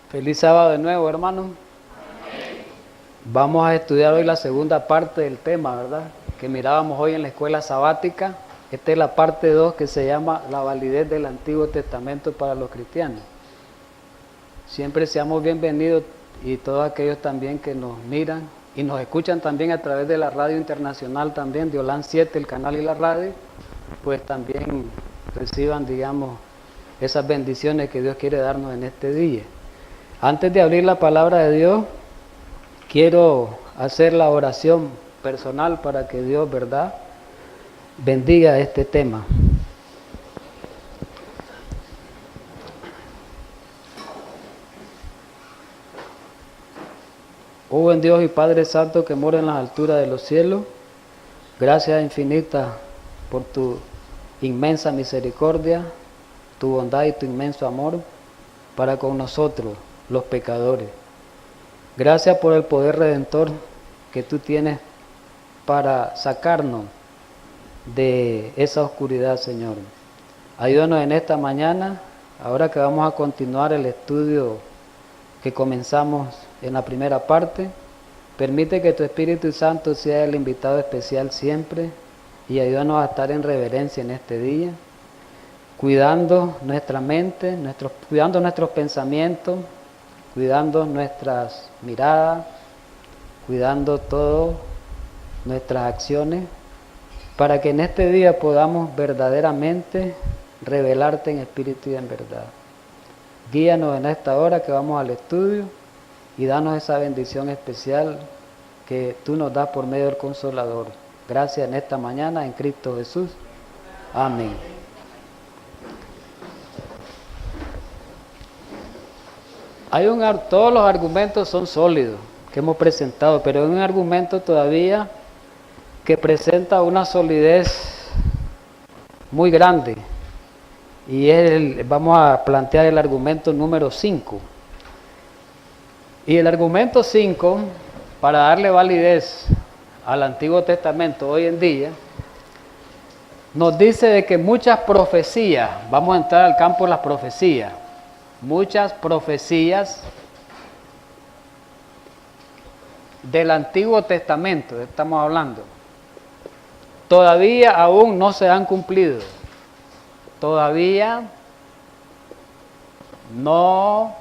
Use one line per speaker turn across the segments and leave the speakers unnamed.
Feliz sábado de nuevo, hermanos. Vamos a estudiar hoy la segunda parte del tema, ¿verdad? Que mirábamos hoy en la escuela sabática. Esta es la parte 2 que se llama la validez del Antiguo Testamento para los cristianos. Siempre seamos bienvenidos y todos aquellos también que nos miran y nos escuchan también a través de la radio internacional también, de Olan 7, el canal y la radio, pues también reciban, digamos, esas bendiciones que Dios quiere darnos en este día. Antes de abrir la palabra de Dios, quiero hacer la oración personal para que Dios, ¿verdad?, bendiga este tema. Oh buen Dios y Padre Santo que mora en las alturas de los cielos, gracias infinitas por tu inmensa misericordia, tu bondad y tu inmenso amor para con nosotros, los pecadores. Gracias por el poder redentor que tú tienes para sacarnos de esa oscuridad, Señor. Ayúdanos en esta mañana, ahora que vamos a continuar el estudio que comenzamos en la primera parte. Permite que tu Espíritu Santo sea el invitado especial siempre y ayúdanos a estar en reverencia en este día, cuidando nuestra mente, cuidando nuestros pensamientos, cuidando nuestras miradas, cuidando todo nuestras acciones, para que en este día podamos verdaderamente revelarte en espíritu y en verdad. Guíanos en esta hora que vamos al estudio y danos esa bendición especial que tú nos das por medio del Consolador. Gracias en esta mañana en Cristo Jesús. Amén. Todos los argumentos son sólidos que hemos presentado, pero hay un argumento todavía que presenta una solidez muy grande y vamos a plantear el argumento número 5. Y el argumento 5, para darle validez al Antiguo Testamento hoy en día, nos dice de que muchas profecías, vamos a entrar al campo de las profecías, muchas profecías del Antiguo Testamento, estamos hablando, todavía aún no se han cumplido, todavía no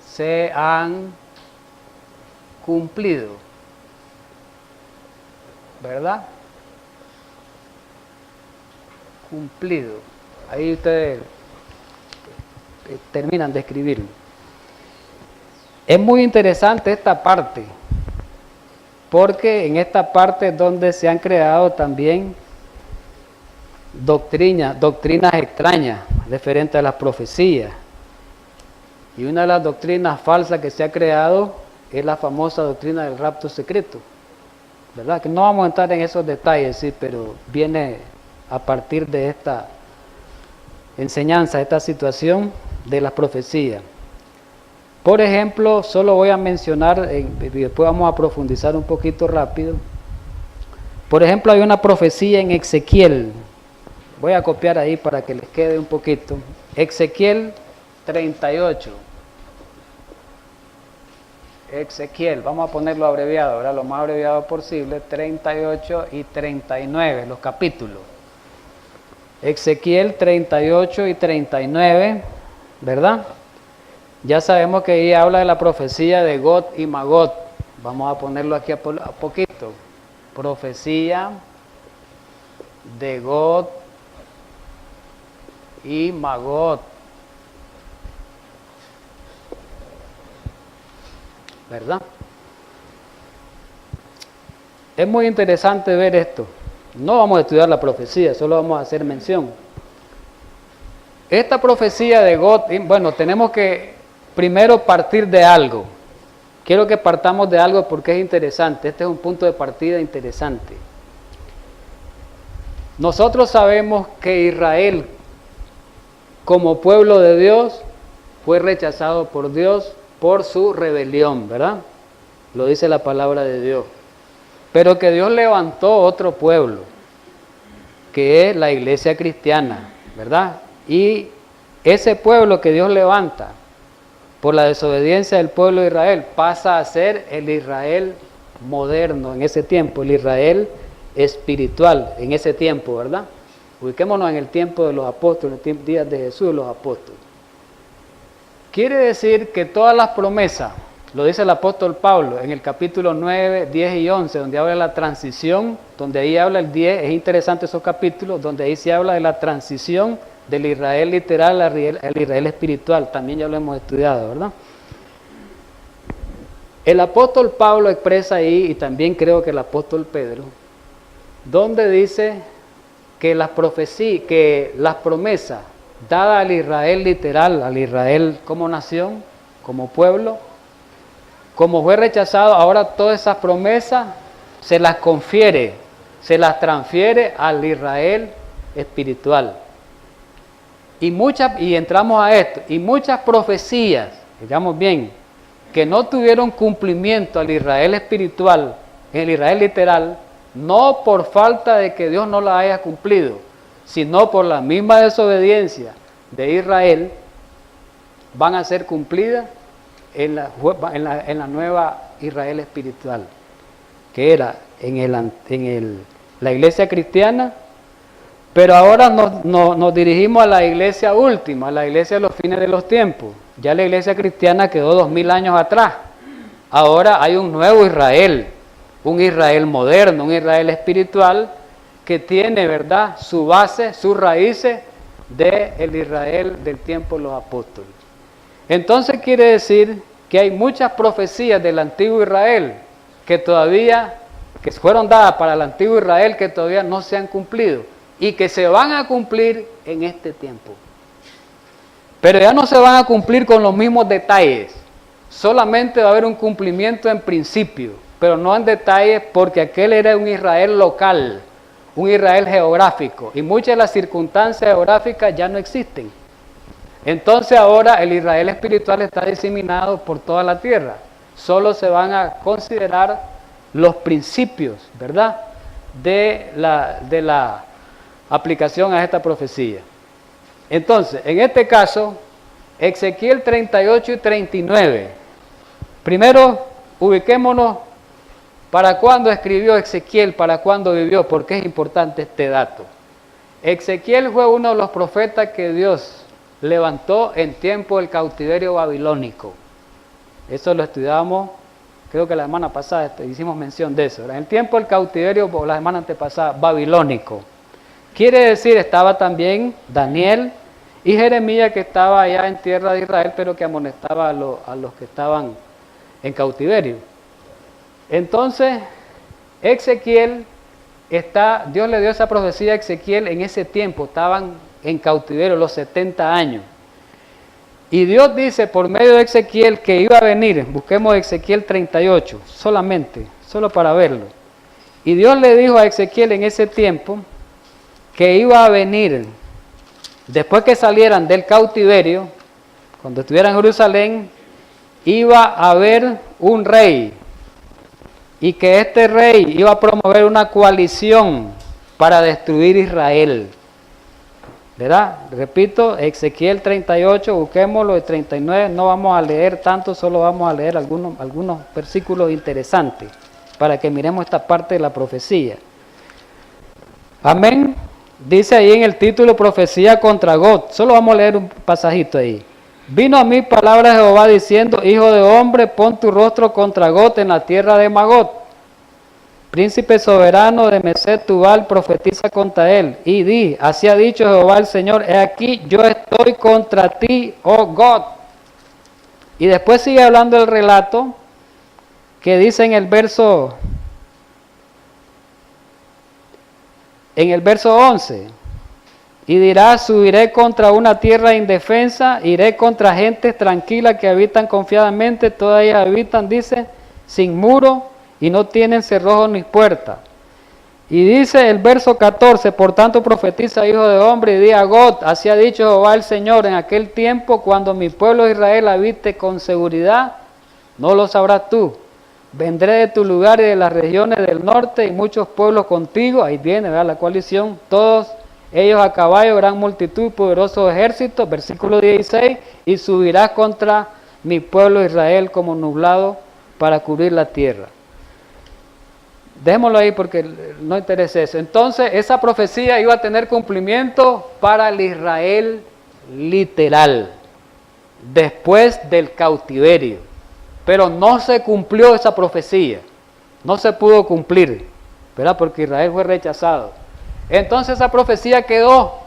se han cumplido, ¿verdad? Cumplido. Ahí ustedes terminan de escribirlo. Es muy interesante esta parte, porque en esta parte es donde se han creado también doctrinas extrañas referentes a las profecías. Y una de las doctrinas falsas que se ha creado es la famosa doctrina del rapto secreto, ¿verdad? Que no vamos a entrar en esos detalles, sí, pero viene a partir de esta enseñanza, esta situación de las profecías. Por ejemplo, solo voy a mencionar, y después vamos a profundizar un poquito rápido. Por ejemplo, hay una profecía en Ezequiel, voy a copiar ahí para que les quede un poquito. Ezequiel 38. Ezequiel, vamos a ponerlo abreviado, ¿verdad? Lo más abreviado posible, 38 y 39, los capítulos. Ezequiel 38 y 39, ¿verdad? Ya sabemos que ahí habla de la profecía de Gog y Magog. Vamos a ponerlo aquí a poquito. Profecía de Gog y Magog, ¿verdad? Es muy interesante ver esto. No vamos a estudiar la profecía, solo vamos a hacer mención. Esta profecía de Gog, bueno, tenemos que primero partir de algo. Quiero que partamos de algo porque es interesante. Este es un punto de partida interesante. Nosotros sabemos que Israel, como pueblo de Dios, fue rechazado por Dios por su rebelión, ¿verdad? Lo dice la palabra de Dios. Pero que Dios levantó otro pueblo, que es la iglesia cristiana, ¿verdad? Y ese pueblo que Dios levanta por la desobediencia del pueblo de Israel, pasa a ser el Israel moderno en ese tiempo, el Israel espiritual en ese tiempo, ¿verdad? Ubiquémonos en el tiempo de los apóstoles, en los días de Jesús de los apóstoles. Quiere decir que todas las promesas, lo dice el apóstol Pablo en el capítulo 9, 10 y 11, donde habla de la transición, donde ahí habla el 10, es interesante esos capítulos, donde ahí se habla de la transición del Israel literal al Israel espiritual, también ya lo hemos estudiado, ¿verdad? El apóstol Pablo expresa ahí, y también creo que el apóstol Pedro, donde dice que las profecías, que las promesas dadas al Israel literal, al Israel como nación, como pueblo, como fue rechazado, ahora todas esas promesas se las confiere, se las transfiere al Israel espiritual. Y entramos a esto, y muchas profecías, digamos bien, que no tuvieron cumplimiento al Israel espiritual, en el Israel literal, no por falta de que Dios no las haya cumplido, sino por la misma desobediencia de Israel, van a ser cumplidas en la nueva Israel espiritual, que era la iglesia cristiana, pero ahora nos dirigimos a la iglesia última, a la iglesia de los fines de los tiempos. Ya la iglesia cristiana quedó 2000 años atrás. Ahora hay un nuevo Israel, un Israel moderno, un Israel espiritual que tiene, ¿verdad?, su base, sus raíces del Israel del tiempo de los apóstoles. Entonces quiere decir que hay muchas profecías del antiguo Israel que fueron dadas para el antiguo Israel que todavía no se han cumplido y que se van a cumplir en este tiempo. Pero ya no se van a cumplir con los mismos detalles, solamente va a haber un cumplimiento en principio, pero no en detalles, porque aquel era un Israel local, un Israel geográfico, y muchas de las circunstancias geográficas ya no existen. Entonces ahora el Israel espiritual está diseminado por toda la tierra. Solo se van a considerar los principios, ¿verdad?, de la aplicación a esta profecía. Entonces, en este caso, Ezequiel 38 y 39. Primero, ubiquémonos para cuándo escribió Ezequiel, para cuándo vivió, porque es importante este dato. Ezequiel fue uno de los profetas que Dios levantó en tiempo del cautiverio babilónico. Eso lo estudiamos, creo que la semana pasada hicimos mención de eso. En el tiempo del cautiverio, la semana antepasada, babilónico. Quiere decir, estaba también Daniel y Jeremías, que estaba allá en tierra de Israel, pero que amonestaba a los que estaban en cautiverio. Entonces, Ezequiel Dios le dio esa profecía a Ezequiel en ese tiempo, estaban en cautiverio los 70 años. Y Dios dice por medio de Ezequiel que iba a venir, busquemos Ezequiel 38, solo para verlo. Y Dios le dijo a Ezequiel en ese tiempo que iba a venir, después que salieran del cautiverio, cuando estuvieran en Jerusalén, iba a haber un rey, y que este rey iba a promover una coalición para destruir Israel. ¿Verdad? Repito, Ezequiel 38, busquémoslo, de 39, no vamos a leer tanto, solo vamos a leer algunos versículos interesantes, para que miremos esta parte de la profecía. Amén. Dice ahí en el título, profecía contra Gog. Solo vamos a leer un pasajito ahí. Vino a mí palabra de Jehová diciendo, hijo de hombre, pon tu rostro contra Gog en la tierra de Magog. Príncipe soberano de Mesed Tubal, profetiza contra él. Y di, así ha dicho Jehová el Señor, he aquí, yo estoy contra ti, oh Gog. Y después sigue hablando el relato que dice en el verso 11, y dirá, subiré contra una tierra indefensa, iré contra gentes tranquilas que habitan confiadamente, todas ellas habitan, dice, sin muro, y no tienen cerrojo ni puerta. Y dice el verso 14, por tanto profetiza, hijo de hombre, y di a Gog, así ha dicho Jehová el Señor, en aquel tiempo, cuando mi pueblo Israel habite con seguridad, no lo sabrás tú. Vendré de tu lugar y de las regiones del norte y muchos pueblos contigo. Ahí viene, ¿verdad?, la coalición. Todos ellos a caballo, gran multitud, poderoso ejército. Versículo 16. Y subirás contra mi pueblo Israel como nublado para cubrir la tierra. Dejémoslo ahí porque no interesa eso. Entonces, esa profecía iba a tener cumplimiento para el Israel literal, después del cautiverio. Pero no se cumplió esa profecía, no se pudo cumplir, ¿verdad? Porque Israel fue rechazado. Entonces esa profecía quedó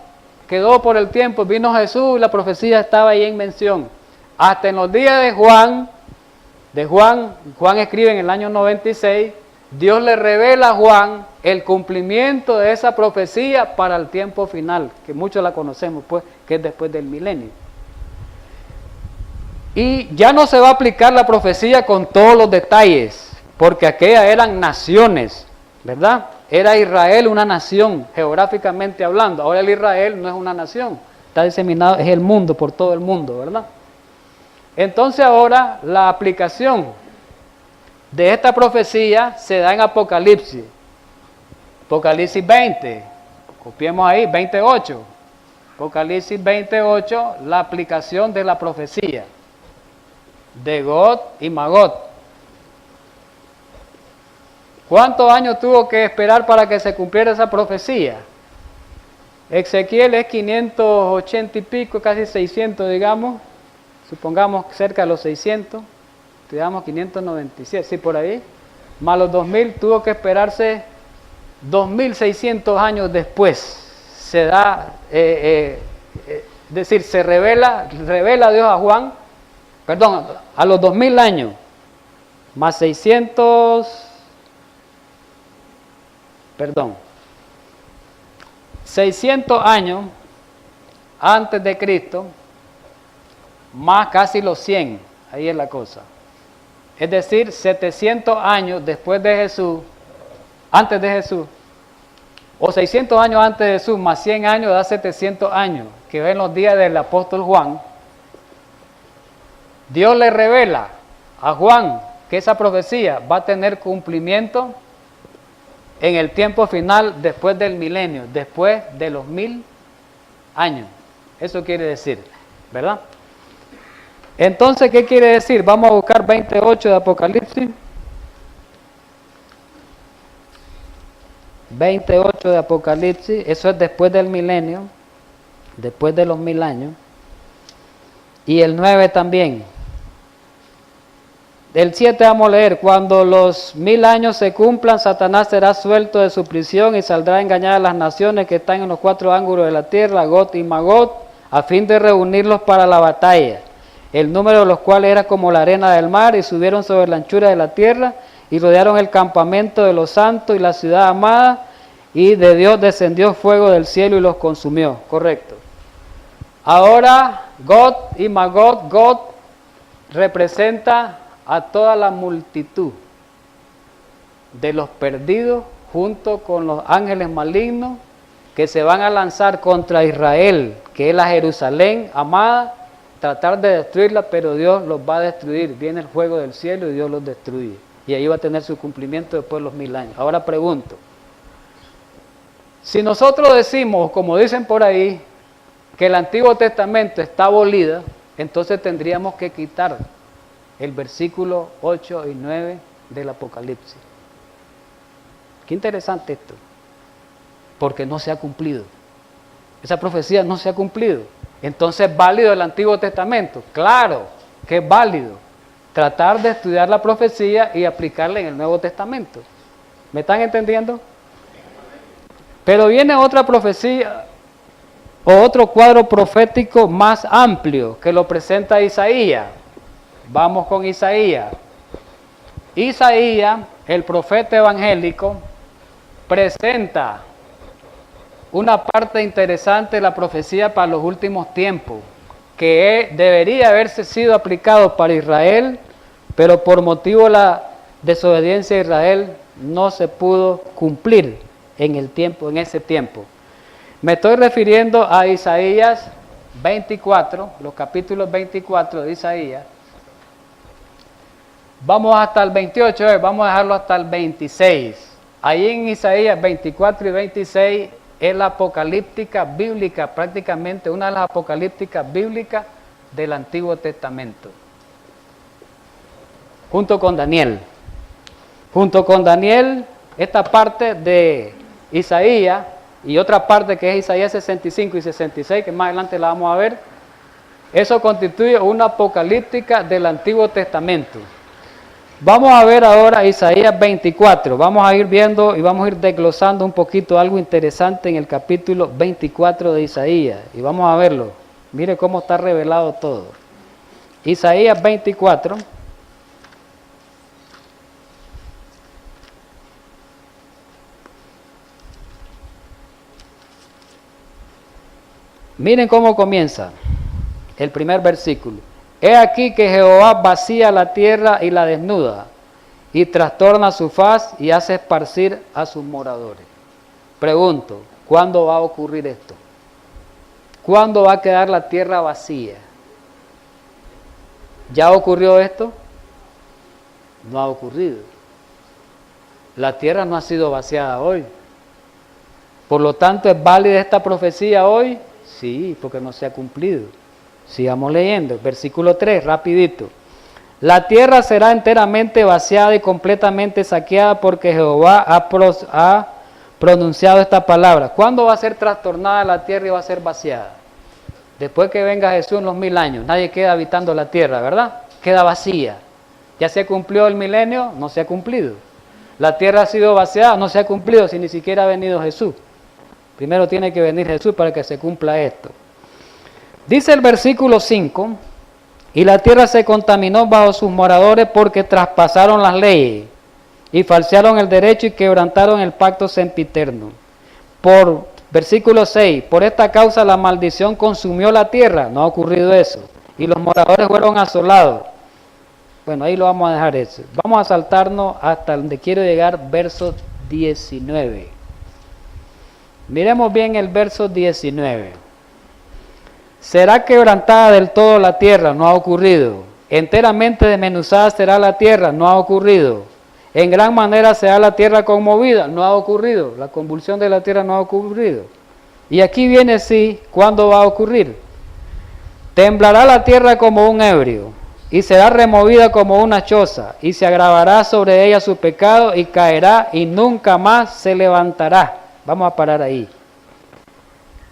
por el tiempo, vino Jesús y la profecía estaba ahí en mención. Hasta en los días de Juan escribe en el año 96, Dios le revela a Juan el cumplimiento de esa profecía para el tiempo final, que muchos la conocemos, pues, que es después del milenio. Y ya no se va a aplicar la profecía con todos los detalles, porque aquellas eran naciones, ¿verdad? Era Israel una nación, geográficamente hablando. Ahora el Israel no es una nación, está diseminado, es el mundo, por todo el mundo, ¿verdad? Entonces ahora la aplicación de esta profecía se da en Apocalipsis. Apocalipsis 20, copiemos ahí, 28. Apocalipsis 28, la aplicación de la profecía de Gog y Magog. ¿Cuántos años tuvo que esperar para que se cumpliera esa profecía? Ezequiel es 580 y pico, casi 600, digamos. Supongamos cerca de los 600. Digamos 597, sí, por ahí. Más los 2000, tuvo que esperarse 2600 años después. Se da, decir, se revela Dios a Juan, perdón, a los 2000 años, más 600, 600 años antes de Cristo, más casi los 100, ahí es la cosa. Es decir, 700 años después de Jesús, antes de Jesús, o 600 años antes de Jesús, más 100 años, da 700 años, que ven los días del apóstol Juan. Dios le revela a Juan que esa profecía va a tener cumplimiento en el tiempo final, después del milenio, después de los 1000 años. Eso quiere decir, ¿verdad? Entonces, ¿qué quiere decir? Vamos a buscar 28 de Apocalipsis. 28 de Apocalipsis, eso es después del milenio, después de los 1000 años. Y el 9 también. Del 7 vamos a leer, cuando los 1000 años se cumplan, Satanás será suelto de su prisión y saldrá a engañar a las naciones que están en los 4 ángulos de la tierra, Gog y Magog, a fin de reunirlos para la batalla, el número de los cuales era como la arena del mar, y subieron sobre la anchura de la tierra, y rodearon el campamento de los santos y la ciudad amada, y de Dios descendió fuego del cielo y los consumió. Correcto. Ahora, Gog y Magog, Gog representa a toda la multitud de los perdidos junto con los ángeles malignos que se van a lanzar contra Israel, que es la Jerusalén amada, tratar de destruirla, pero Dios los va a destruir. Viene el fuego del cielo y Dios los destruye. Y ahí va a tener su cumplimiento después de los 1000 años. Ahora pregunto, si nosotros decimos, como dicen por ahí, que el Antiguo Testamento está abolido, entonces tendríamos que quitar el versículo 8 y 9 del Apocalipsis. Qué interesante esto, porque no se ha cumplido. Esa profecía no se ha cumplido. Entonces, ¿es válido el Antiguo Testamento? Claro que es válido. Tratar de estudiar la profecía y aplicarla en el Nuevo Testamento. ¿Me están entendiendo? Pero viene otra profecía, o otro cuadro profético más amplio, que lo presenta Isaías. Vamos con Isaías. Isaías, el profeta evangélico, presenta una parte interesante de la profecía para los últimos tiempos, que debería haberse sido aplicado para Israel, pero por motivo de la desobediencia de Israel no se pudo cumplir en ese tiempo. Me estoy refiriendo a Isaías 24, los capítulos 24 de Isaías. Vamos hasta el 28, vamos a dejarlo hasta el 26. Ahí en Isaías 24 y 26 es la apocalíptica bíblica, prácticamente una de las apocalípticas bíblicas del Antiguo Testamento. junto con Daniel. Junto con Daniel, esta parte de Isaías y otra parte que es Isaías 65 y 66, que más adelante la vamos a ver, eso constituye una apocalíptica del Antiguo Testamento. Vamos a ver ahora Isaías 24, vamos a ir viendo y vamos a ir desglosando un poquito algo interesante en el capítulo 24 de Isaías, y vamos a verlo. Mire cómo está revelado todo. Isaías 24. Miren cómo comienza el primer versículo. He aquí que Jehová vacía la tierra y la desnuda, y trastorna su faz y hace esparcir a sus moradores. Pregunto, ¿cuándo va a ocurrir esto? ¿Cuándo va a quedar la tierra vacía? ¿Ya ocurrió esto? No ha ocurrido. La tierra no ha sido vaciada hoy. Por lo tanto, ¿es válida esta profecía hoy? Sí, porque no se ha cumplido. Sigamos leyendo, versículo 3, rapidito. La tierra será enteramente vaciada y completamente saqueada porque Jehová ha pronunciado esta palabra. ¿Cuándo va a ser trastornada la tierra y va a ser vaciada? Después que venga Jesús en los 1000 años, nadie queda habitando la tierra, ¿verdad? Queda vacía. ¿Ya se cumplió el milenio? No se ha cumplido. La tierra ha sido vaciada, no se ha cumplido si ni siquiera ha venido Jesús. Primero tiene que venir Jesús para que se cumpla esto. Dice el versículo 5, y la tierra se contaminó bajo sus moradores porque traspasaron las leyes y falsearon el derecho y quebrantaron el pacto sempiterno. Por versículo 6, por esta causa la maldición consumió la tierra, no ha ocurrido eso, y los moradores fueron asolados. Bueno, ahí lo vamos a dejar eso. Vamos a saltarnos hasta donde quiero llegar, verso 19. Miremos bien el verso 19. Será quebrantada del todo la tierra, no ha ocurrido. Enteramente desmenuzada será la tierra, no ha ocurrido. En gran manera será la tierra conmovida, no ha ocurrido. La convulsión de la tierra no ha ocurrido. Y aquí viene sí, ¿cuándo va a ocurrir? Temblará la tierra como un ebrio, y será removida como una choza, y se agravará sobre ella su pecado, y caerá, y nunca más se levantará. Vamos a parar ahí.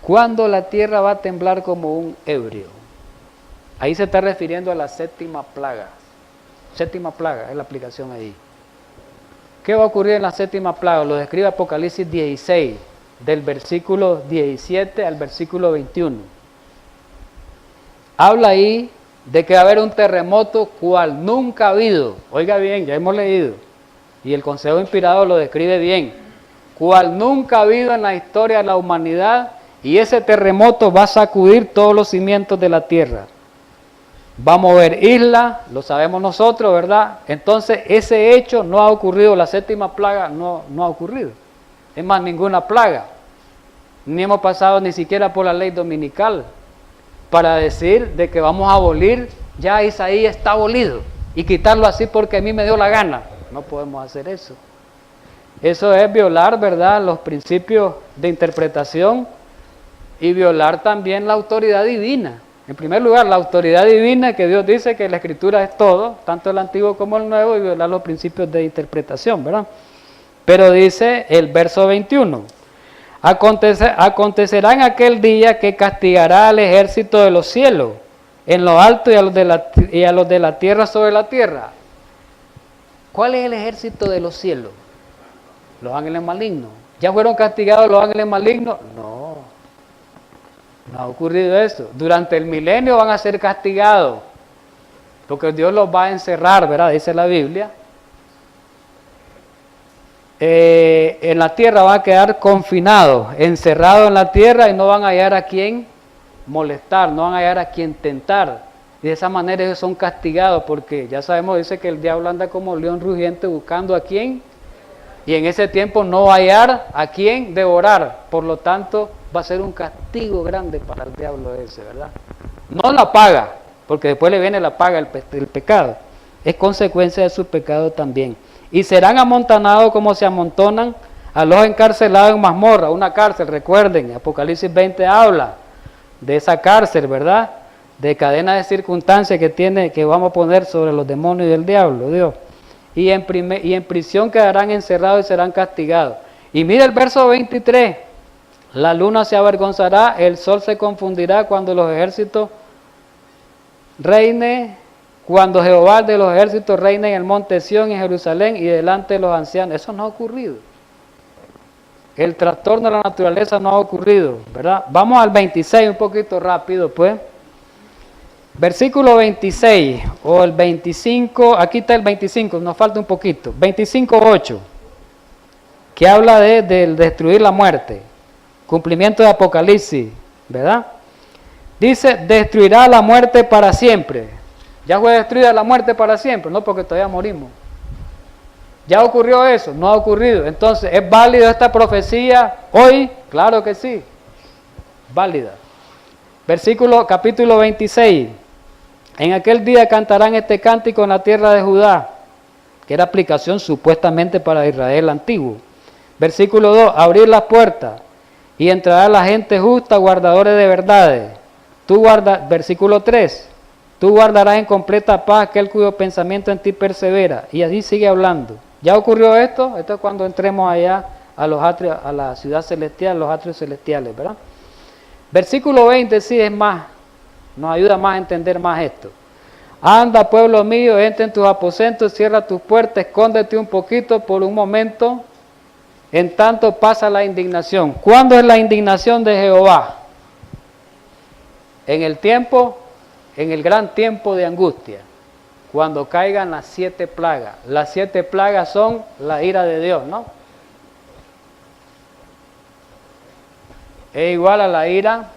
¿Cuándo la tierra va a temblar como un ebrio? Ahí se está refiriendo a la séptima plaga. Séptima plaga es la aplicación ahí. ¿Qué va a ocurrir en la séptima plaga? Lo describe Apocalipsis 16, del versículo 17 al versículo 21. Habla ahí de que va a haber un terremoto cual nunca ha habido. Oiga bien, ya hemos leído. Y el Consejo Inspirador lo describe bien. Cual nunca ha habido en la historia de la humanidad. Y ese terremoto va a sacudir todos los cimientos de la tierra. Va a mover islas, lo sabemos nosotros, ¿verdad? Entonces ese hecho no ha ocurrido, la séptima plaga no ha ocurrido. Es más, ninguna plaga. Ni hemos pasado ni siquiera por la ley dominical para decir de que vamos a abolir, ya Isaías está abolido, y quitarlo así porque a mí me dio la gana. No podemos hacer eso. Eso es violar, ¿verdad?, los principios de interpretación y violar también la autoridad divina. En primer lugar, la autoridad divina, que Dios dice que la Escritura es todo, tanto el Antiguo como el Nuevo, y violar los principios de interpretación, ¿verdad? Pero dice el verso 21, acontecerá en aquel día que castigará al ejército de los cielos en lo alto y a los de la tierra sobre la tierra. ¿Cuál es el ejército de los cielos? Los ángeles malignos. ¿Ya fueron castigados los ángeles malignos? No ha ocurrido eso. Durante el milenio van a ser castigados, porque Dios los va a encerrar, ¿verdad? Dice la Biblia. En la tierra van a quedar confinados, encerrados en la tierra, y no van a hallar a quien molestar, no van a hallar a quien tentar. Y de esa manera ellos son castigados, porque ya sabemos, dice que el diablo anda como león rugiente buscando a quien, y en ese tiempo no va a hallar a quien devorar. Por lo tanto, va a ser un castigo grande para el diablo ese, ¿verdad? No la paga, porque después le viene la paga el pecado. Es consecuencia de su pecado también. Y serán amontonados como se amontonan a los encarcelados en mazmorra, una cárcel. Recuerden, Apocalipsis 20 habla de esa cárcel, ¿verdad? de cadena de circunstancias que vamos a poner sobre los demonios y el diablo, Dios. Y en prisión quedarán encerrados y serán castigados. Y mira el verso 23, la luna se avergonzará, el sol se confundirá cuando los ejércitos reine, cuando Jehová de los ejércitos reine en el monte Sión, en Jerusalén, y delante de los ancianos. Eso no ha ocurrido. El trastorno de la naturaleza no ha ocurrido, ¿verdad? Vamos al 26, un poquito rápido, pues. Versículo 26, o el 25, aquí está el 25, nos falta un poquito. 25:8, que habla de destruir la muerte. Cumplimiento de Apocalipsis, ¿verdad? Dice, destruirá la muerte para siempre. Ya fue destruida la muerte para siempre, no porque todavía morimos. ¿Ya ocurrió eso? No ha ocurrido. Entonces, ¿es válida esta profecía hoy? Claro que sí, válida. Capítulo 26. En aquel día cantarán este cántico en la tierra de Judá, que era aplicación supuestamente para Israel antiguo. Versículo 2, abrir las puertas y entrará la gente justa, guardadores de verdades. Versículo 3, tú guardarás en completa paz aquel cuyo pensamiento en ti persevera. Y así sigue hablando. ¿Ya ocurrió esto? Esto es cuando entremos allá a los atrios, a la ciudad celestial, los atrios celestiales, ¿verdad? Versículo 20 sí es más, nos ayuda más a entender más esto. Anda, pueblo mío, entra en tus aposentos, cierra tus puertas, escóndete un poquito por un momento, en tanto pasa la indignación. ¿Cuándo es la indignación de Jehová? En el gran tiempo de angustia, cuando caigan las 7 plagas. Las 7 plagas son la ira de Dios, ¿no? Es igual a la ira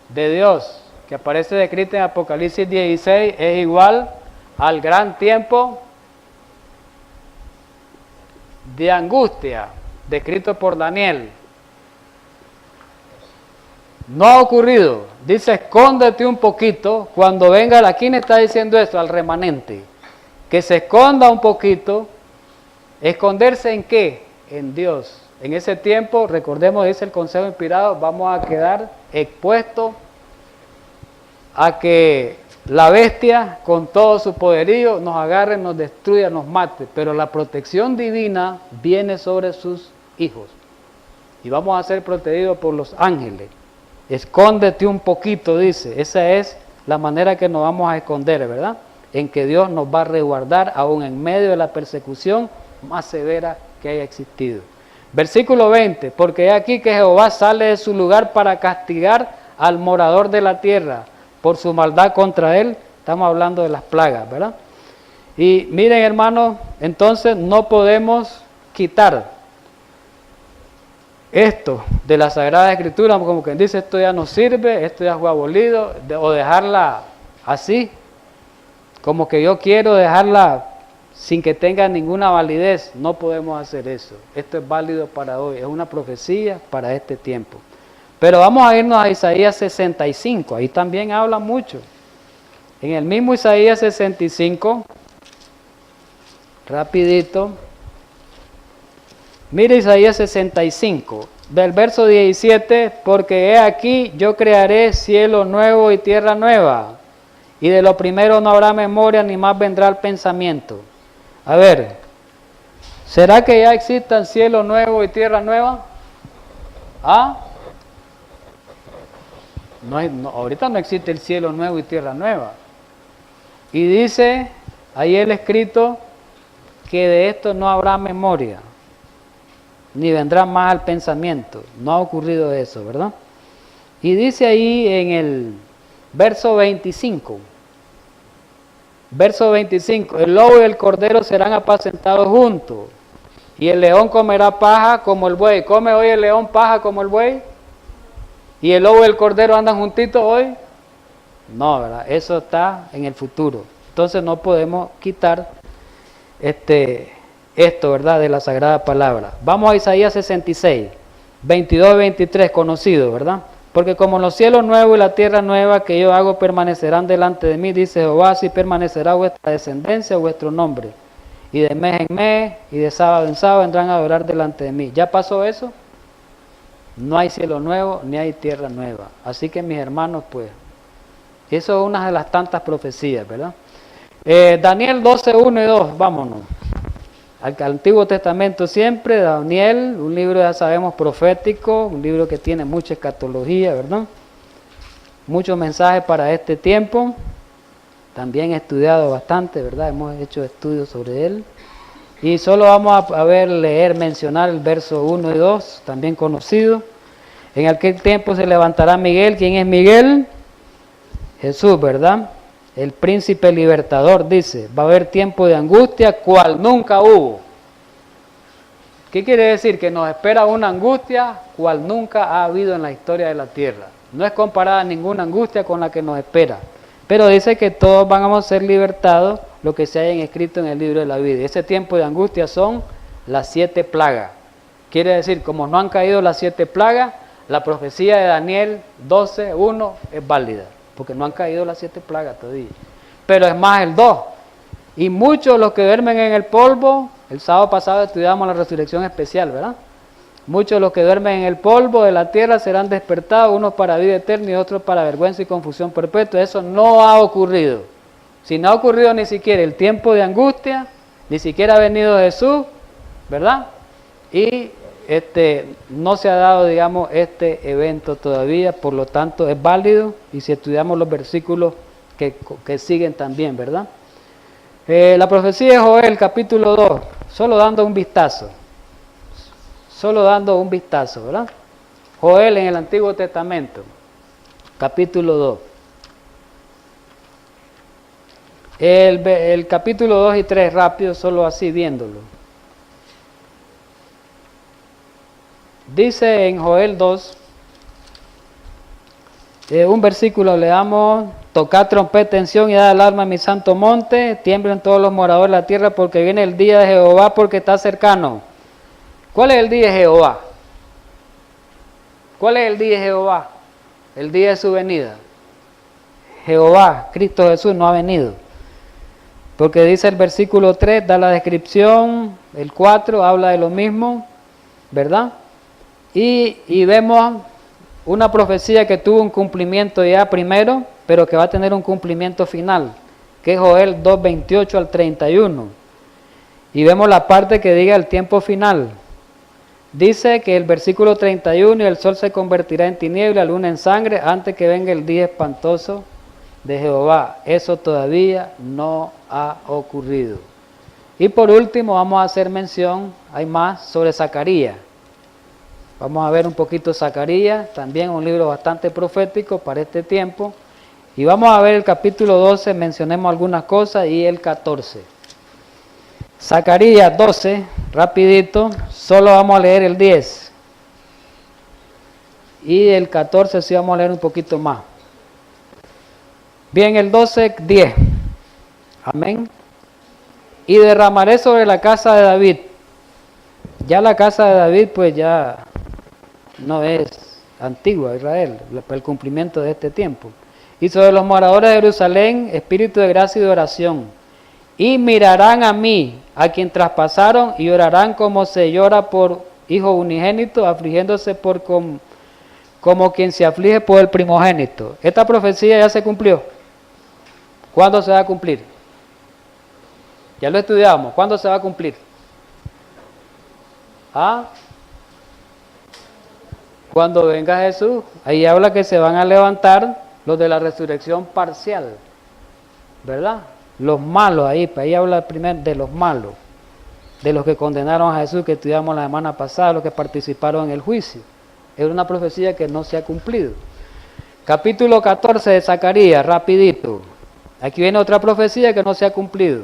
de Dios, que aparece descrita en Apocalipsis 16, es igual al gran tiempo de angustia, descrito por Daniel. No ha ocurrido. Dice, escóndete un poquito. Cuando venga, ¿quién está diciendo esto? Al remanente. Que se esconda un poquito. ¿Esconderse en qué? En Dios. En ese tiempo, recordemos, dice el consejo inspirado, vamos a quedar expuestos a que la bestia, con todo su poderío, nos agarre, nos destruya, nos mate. Pero la protección divina viene sobre sus hijos. Y vamos a ser protegidos por los ángeles. Escóndete un poquito, dice. Esa es la manera que nos vamos a esconder, ¿verdad? En que Dios nos va a resguardar aún en medio de la persecución más severa que haya existido. Versículo 20, porque he aquí que Jehová sale de su lugar para castigar al morador de la tierra por su maldad contra él. Estamos hablando de las plagas, ¿verdad? Y miren, hermanos, entonces no podemos quitar esto de la Sagrada Escritura, como quien dice, esto ya no sirve, esto ya fue abolido, o dejarla así, como que yo quiero dejarla sin que tenga ninguna validez. No podemos hacer eso. Esto es válido para hoy, es una profecía para este tiempo. Pero vamos a irnos a Isaías 65, ahí también habla mucho. En el mismo Isaías 65, rapidito, mire Isaías 65, del verso 17, porque he aquí yo crearé cielo nuevo y tierra nueva, y de lo primero no habrá memoria, ni más vendrá el pensamiento. A ver, ¿será que ya existan cielo nuevo y tierra nueva? ¿Ah? Ahorita no existe el cielo nuevo y tierra nueva. Y dice ahí el escrito que de esto no habrá memoria, ni vendrá más al pensamiento. No ha ocurrido eso, ¿verdad? Y dice ahí en el verso 25, el lobo y el cordero serán apacentados juntos, y el león comerá paja como el buey. ¿Come hoy el león paja como el buey? ¿Y el lobo y el cordero andan juntitos hoy? No, ¿verdad? Eso está en el futuro. Entonces no podemos quitar esto, ¿verdad?, de la Sagrada Palabra. Vamos a Isaías 66, 22 y 23, conocido, ¿verdad? Porque como los cielos nuevos y la tierra nueva que yo hago permanecerán delante de mí, dice Jehová, así permanecerá vuestra descendencia, vuestro nombre. Y de mes en mes y de sábado en sábado vendrán a adorar delante de mí. ¿Ya pasó eso? No hay cielo nuevo ni hay tierra nueva. Así que mis hermanos, pues, Y eso es una de las tantas profecías, ¿verdad? Daniel 12, 1 y 2, vámonos. Al Antiguo Testamento siempre, Daniel, un libro ya sabemos profético, un libro que tiene mucha escatología, ¿verdad? Muchos mensajes para este tiempo, también he estudiado bastante, ¿verdad? Hemos hecho estudios sobre él. Y solo vamos a leer, mencionar el verso 1 y 2, también conocido. En aquel tiempo se levantará Miguel. ¿Quién es Miguel? Jesús, ¿verdad? El príncipe libertador, dice. Va a haber tiempo de angustia, cual nunca hubo. ¿Qué quiere decir? Que nos espera una angustia, cual nunca ha habido en la historia de la tierra. No es comparada ninguna angustia con la que nos espera. Pero dice que todos vamos a ser libertados, lo que se haya escrito en el libro de la vida. Ese tiempo de angustia son las 7 plagas. Quiere decir, como no han caído las 7 plagas, la profecía de Daniel 12, 1 es válida, porque no han caído las 7 plagas todavía. Pero es más el 2. Y muchos los que duermen en el polvo, el sábado pasado estudiamos la resurrección especial, ¿verdad? Muchos de los que duermen en el polvo de la tierra serán despertados, unos para vida eterna y otros para vergüenza y confusión perpetua. Eso no ha ocurrido. Si no ha ocurrido ni siquiera el tiempo de angustia, ni siquiera ha venido Jesús, ¿verdad? Y no se ha dado, digamos, este evento todavía, por lo tanto es válido, y si estudiamos los versículos que siguen también, ¿verdad? La profecía de Joel, capítulo 2, solo dando un vistazo, ¿verdad? Joel en el Antiguo Testamento, capítulo 2. El capítulo 2 y 3, rápido, solo así viéndolo. Dice en Joel 2, un versículo leamos: tocad trompeta en Sión y dad alarma en mi santo monte, tiemblen todos los moradores de la tierra, porque viene el día de Jehová, porque está cercano. ¿Cuál es el día de Jehová? ¿Cuál es el día de Jehová? El día de su venida. Jehová, Cristo Jesús, no ha venido. Porque dice el versículo 3, da la descripción, el 4 habla de lo mismo, ¿verdad? Y vemos una profecía que tuvo un cumplimiento ya primero, pero que va a tener un cumplimiento final, que es Joel 2, 28 al 31. Y vemos la parte que diga el tiempo final. Dice que el versículo 31, y el sol se convertirá en tiniebla, la luna en sangre, antes que venga el día espantoso de Jehová. Eso todavía no ha ocurrido. Y por último vamos a hacer mención, hay más, sobre Zacarías. Vamos a ver un poquito Zacarías, también un libro bastante profético para este tiempo. Y vamos a ver el capítulo 12, mencionemos algunas cosas, y el 14. Zacarías 12, rapidito, solo vamos a leer el 10. Y el 14 sí vamos a leer un poquito más. Bien, el 12, 10. Amén. Y derramaré sobre la casa de David. Ya la casa de David pues ya no es antigua, Israel, para el cumplimiento de este tiempo. Y sobre los moradores de Jerusalén, espíritu de gracia y de oración. Y mirarán a mí, a quien traspasaron, y llorarán como se llora por hijo unigénito, afligiéndose como quien se aflige por el primogénito. Esta profecía ya se cumplió. ¿Cuándo se va a cumplir? Ya lo estudiamos. ¿Cuándo se va a cumplir? Cuando venga Jesús. Ahí habla que se van a levantar los de la resurrección parcial, ¿verdad? Los malos ahí habla primero de los malos, de los que condenaron a Jesús, que estudiamos la semana pasada, los que participaron en el juicio. Es una profecía que no se ha cumplido. Capítulo 14 de Zacarías, rapidito. Aquí viene otra profecía que no se ha cumplido.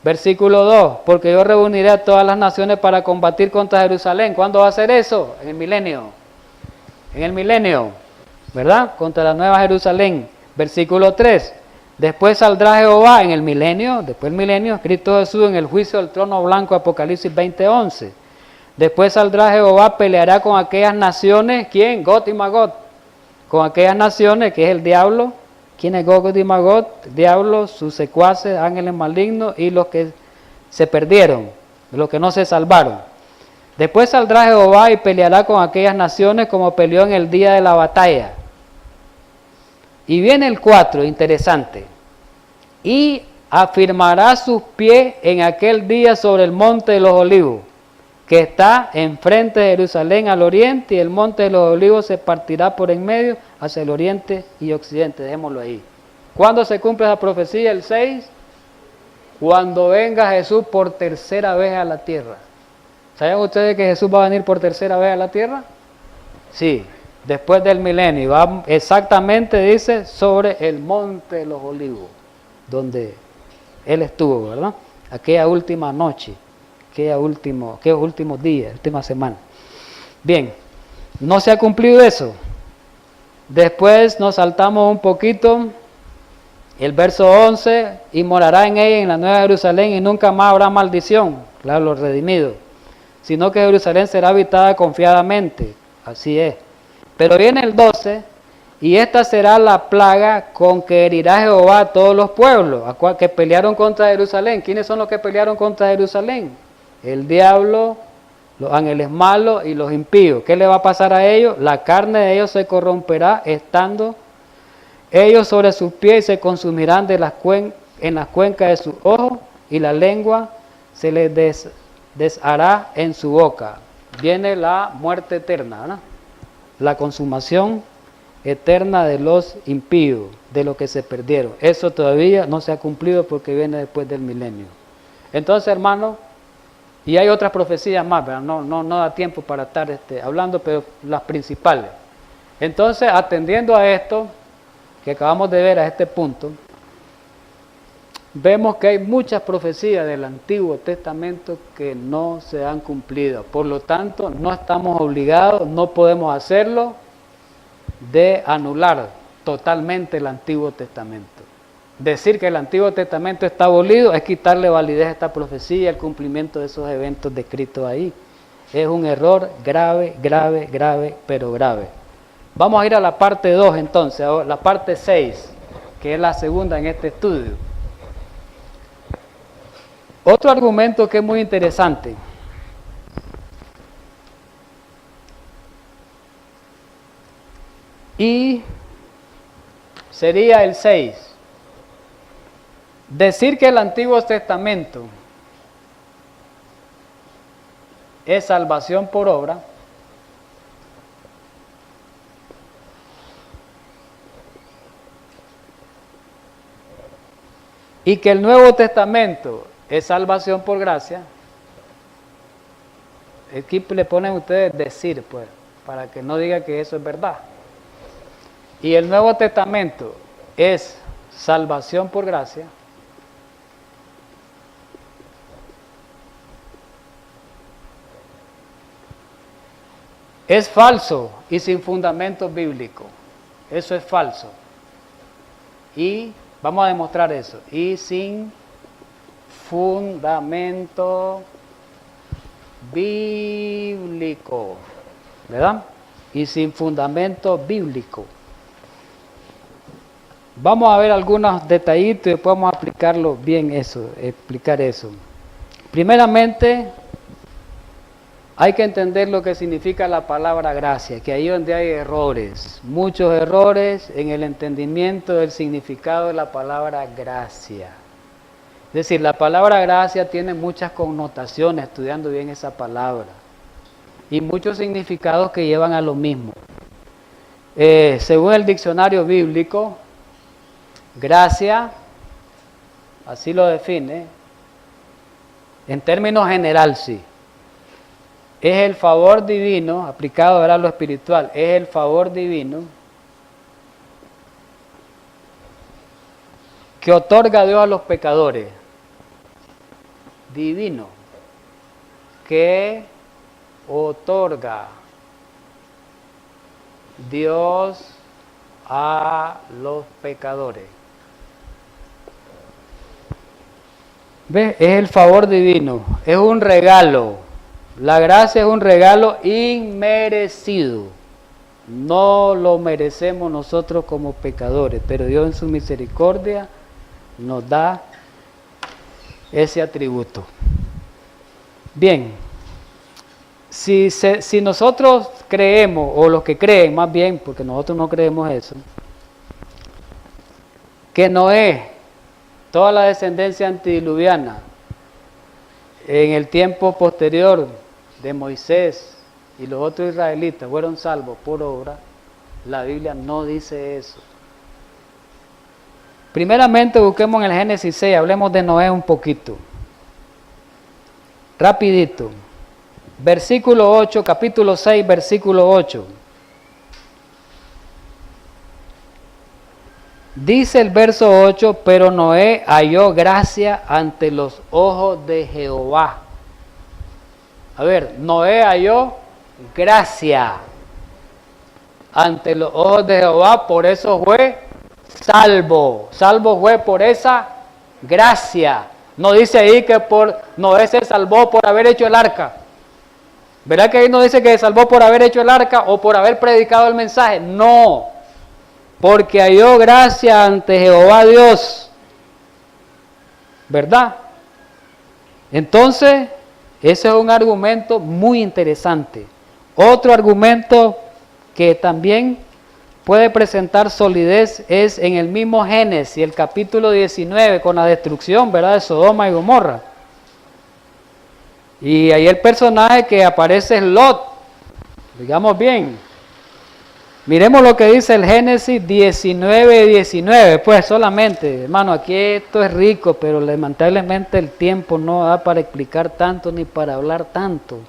Versículo 2, porque yo reuniré a todas las naciones para combatir contra Jerusalén. ¿Cuándo va a ser eso? En el milenio. En el milenio, ¿verdad? Contra la nueva Jerusalén. Versículo 3, después saldrá Jehová en el milenio, después del milenio, Cristo Jesús en el juicio del trono blanco, Apocalipsis 20:11. Después saldrá Jehová, peleará con aquellas naciones. ¿Quién? Gog y Magog. Con aquellas naciones, que es el diablo. ¿Quién es Gog y Magog? Diablo, sus secuaces, ángeles malignos y los que se perdieron, los que no se salvaron. Después saldrá Jehová y peleará con aquellas naciones como peleó en el día de la batalla. Y viene el 4, interesante. Y afirmará sus pies en aquel día sobre el monte de los olivos, que está enfrente de Jerusalén al oriente, y el monte de los olivos se partirá por en medio hacia el oriente y occidente. Dejémoslo ahí. ¿Cuándo se cumple esa profecía? El 6. Cuando venga Jesús por tercera vez a la tierra. ¿Saben ustedes que Jesús va a venir por tercera vez a la tierra? Sí, después del milenio. Va exactamente, dice, sobre el monte de los olivos, donde Él estuvo, ¿verdad? Aquella última noche, aquellos últimos días, última semana. Bien, no se ha cumplido eso. Después nos saltamos un poquito. El verso 11, y morará en ella, en la nueva Jerusalén, y nunca más habrá maldición, claro, los redimidos, sino que Jerusalén será habitada confiadamente, así es. Pero viene el 12, y esta será la plaga con que herirá Jehová a todos los pueblos que pelearon contra Jerusalén. ¿Quiénes son los que pelearon contra Jerusalén? El diablo, los ángeles malos y los impíos. ¿Qué le va a pasar a ellos? La carne de ellos se corromperá estando ellos sobre sus pies y se consumirán en las cuencas de sus ojos, y la lengua se les deshará en su boca. Viene la muerte eterna, ¿verdad? La consumación eterna de los impíos, de los que se perdieron. Eso todavía no se ha cumplido porque viene después del milenio. Entonces, hermanos, y hay otras profecías más, ¿verdad? No da tiempo para estar hablando, pero las principales. Entonces, atendiendo a esto que acabamos de ver a este punto, vemos que hay muchas profecías del Antiguo Testamento que no se han cumplido. Por lo tanto, no estamos obligados, no podemos hacerlo, de anular totalmente el Antiguo Testamento. Decir que el Antiguo Testamento está abolido es quitarle validez a esta profecía y el cumplimiento de esos eventos descritos ahí. Es un error grave, grave, grave, pero grave. Vamos a ir a la parte 2 entonces, la parte 6, que es la segunda en este estudio. Otro argumento que es muy interesante. Y sería el 6. Decir que el Antiguo Testamento es salvación por obra y que el Nuevo Testamento es salvación por gracia. Aquí le ponen ustedes decir, pues, para que no diga que eso es verdad. Y el Nuevo Testamento es salvación por gracia. Es falso y sin fundamento bíblico. Eso es falso. Y vamos a demostrar eso. Y sin fundamento bíblico. ¿Verdad? Y sin fundamento bíblico. Vamos a ver algunos detallitos y después vamos a explicarlo bien explicar eso. Primeramente, hay que entender lo que significa la palabra gracia, que ahí donde hay errores, muchos errores en el entendimiento del significado de la palabra gracia. Es decir, la palabra gracia tiene muchas connotaciones, estudiando bien esa palabra, y muchos significados que llevan a lo mismo. Según el diccionario bíblico, gracia, así lo define, en términos general sí, es el favor divino, aplicado a lo espiritual, es el favor divino que otorga Dios a los pecadores, divino, que otorga Dios a los pecadores. ¿Ves? Es el favor divino, es un regalo. La gracia es un regalo inmerecido. No lo merecemos nosotros como pecadores, pero Dios en su misericordia nos da ese atributo. Bien, si nosotros creemos, o los que creen más bien, porque nosotros no creemos eso, que Noé, toda la descendencia antediluviana, en el tiempo posterior de Moisés y los otros israelitas fueron salvos por obra, la Biblia no dice eso. Primeramente busquemos en el Génesis 6, hablemos de Noé un poquito. Rapidito. Versículo 8, capítulo 6, versículo 8. Dice el verso 8, pero Noé halló gracia ante los ojos de Jehová. A ver, Noé halló gracia ante los ojos de Jehová, por eso fue salvo. Salvo fue por esa gracia. No dice ahí que Noé se salvó por haber hecho el arca. ¿Verdad que ahí no dice que se salvó por haber hecho el arca o por haber predicado el mensaje? No, porque halló gracia ante Jehová Dios. ¿Verdad? Entonces, ese es un argumento muy interesante. Otro argumento que también puede presentar solidez es en el mismo Génesis, el capítulo 19, con la destrucción, ¿verdad?, de Sodoma y Gomorra. Y ahí el personaje que aparece es Lot. Digamos bien. Miremos lo que dice el Génesis 19:19. Pues solamente, hermano, aquí esto es rico, pero lamentablemente el tiempo no da para explicar tanto ni para hablar tanto.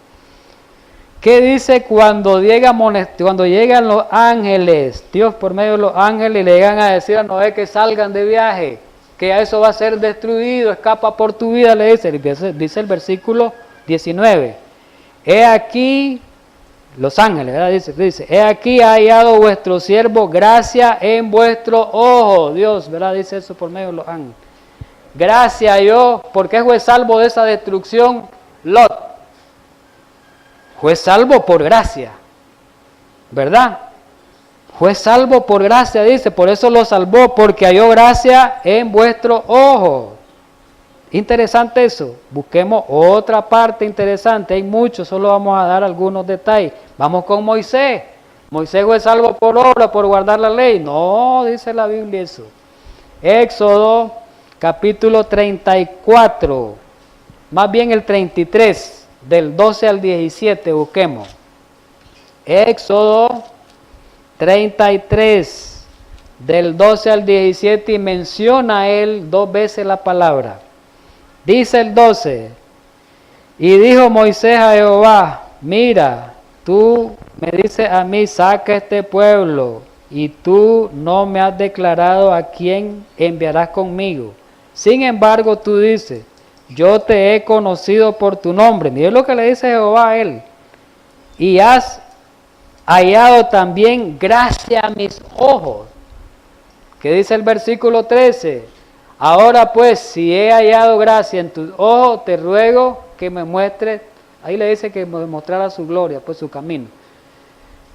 ¿Qué dice cuando llegan los ángeles? Dios por medio de los ángeles le llegan a decir a Noé que salgan de viaje, que ya eso va a ser destruido, escapa por tu vida, le dice el versículo 19. He aquí, los ángeles, ¿verdad? Dice, he aquí ha hallado vuestro siervo gracia en vuestro ojo. Dios, ¿verdad? Dice eso por medio de los ángeles. Gracia yo, ¿por qué fue salvo de esa destrucción? Lot. Fue salvo por gracia, ¿verdad? Fue salvo por gracia, dice, por eso lo salvó, porque halló gracia en vuestro ojo. Interesante eso. Busquemos otra parte interesante. Hay muchos, solo vamos a dar algunos detalles. Vamos con Moisés. Moisés fue salvo por obra, por guardar la ley. No, dice la Biblia eso. Éxodo capítulo 34, más bien el 33. Del 12 al 17, busquemos. Éxodo 33, del 12 al 17, y menciona él 2 veces la palabra. Dice el 12, y dijo Moisés a Jehová, mira, tú me dices a mí, saca este pueblo, y tú no me has declarado a quién enviarás conmigo. Sin embargo, tú dices, yo te he conocido por tu nombre. Miren lo que le dice Jehová a él. Y has hallado también gracia a mis ojos. ¿Qué dice el versículo 13? Ahora pues, si he hallado gracia en tus ojos, te ruego que me muestres. Ahí le dice que me mostrara su gloria, pues su camino.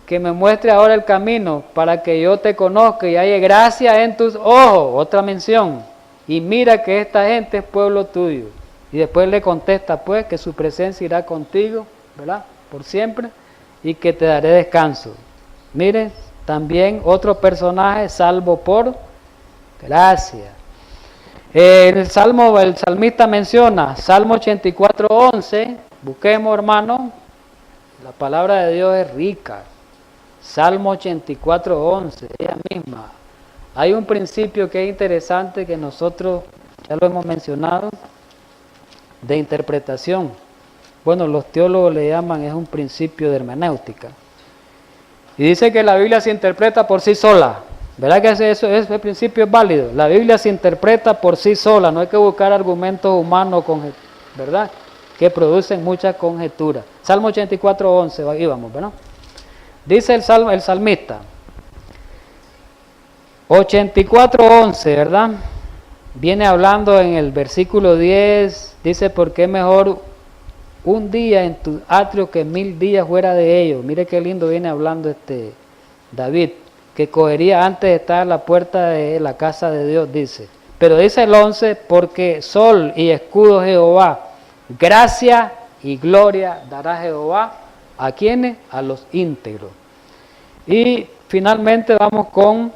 Que me muestre ahora el camino para que yo te conozca y haya gracia en tus ojos. Otra mención. Y mira que esta gente es pueblo tuyo. Y después le contesta pues que su presencia irá contigo, ¿verdad? Por siempre, y que te daré descanso. Miren, también otro personaje salvo por gracia. El salmista menciona, Salmo 84:11, busquemos hermano, la palabra de Dios es rica. Salmo 84:11, ella misma. Hay un principio que es interesante que nosotros ya lo hemos mencionado, de interpretación. Bueno, los teólogos le llaman, es un principio de hermenéutica. Y dice que la Biblia se interpreta por sí sola. ¿Verdad que ese principio es válido? La Biblia se interpreta por sí sola, no hay que buscar argumentos humanos, ¿verdad?, que producen muchas conjeturas. Salmo 84:11, ahí vamos, ¿verdad? Dice el salmista, 84:11, ¿verdad? Viene hablando en el versículo 10, dice, porque es mejor un día en tu atrio que 1000 días fuera de ellos. Mire qué lindo viene hablando David, que cogería antes de estar a la puerta de la casa de Dios, dice. Pero dice el 11, porque sol y escudo Jehová, gracia y gloria dará Jehová, ¿a quiénes? A los íntegros. Y finalmente vamos con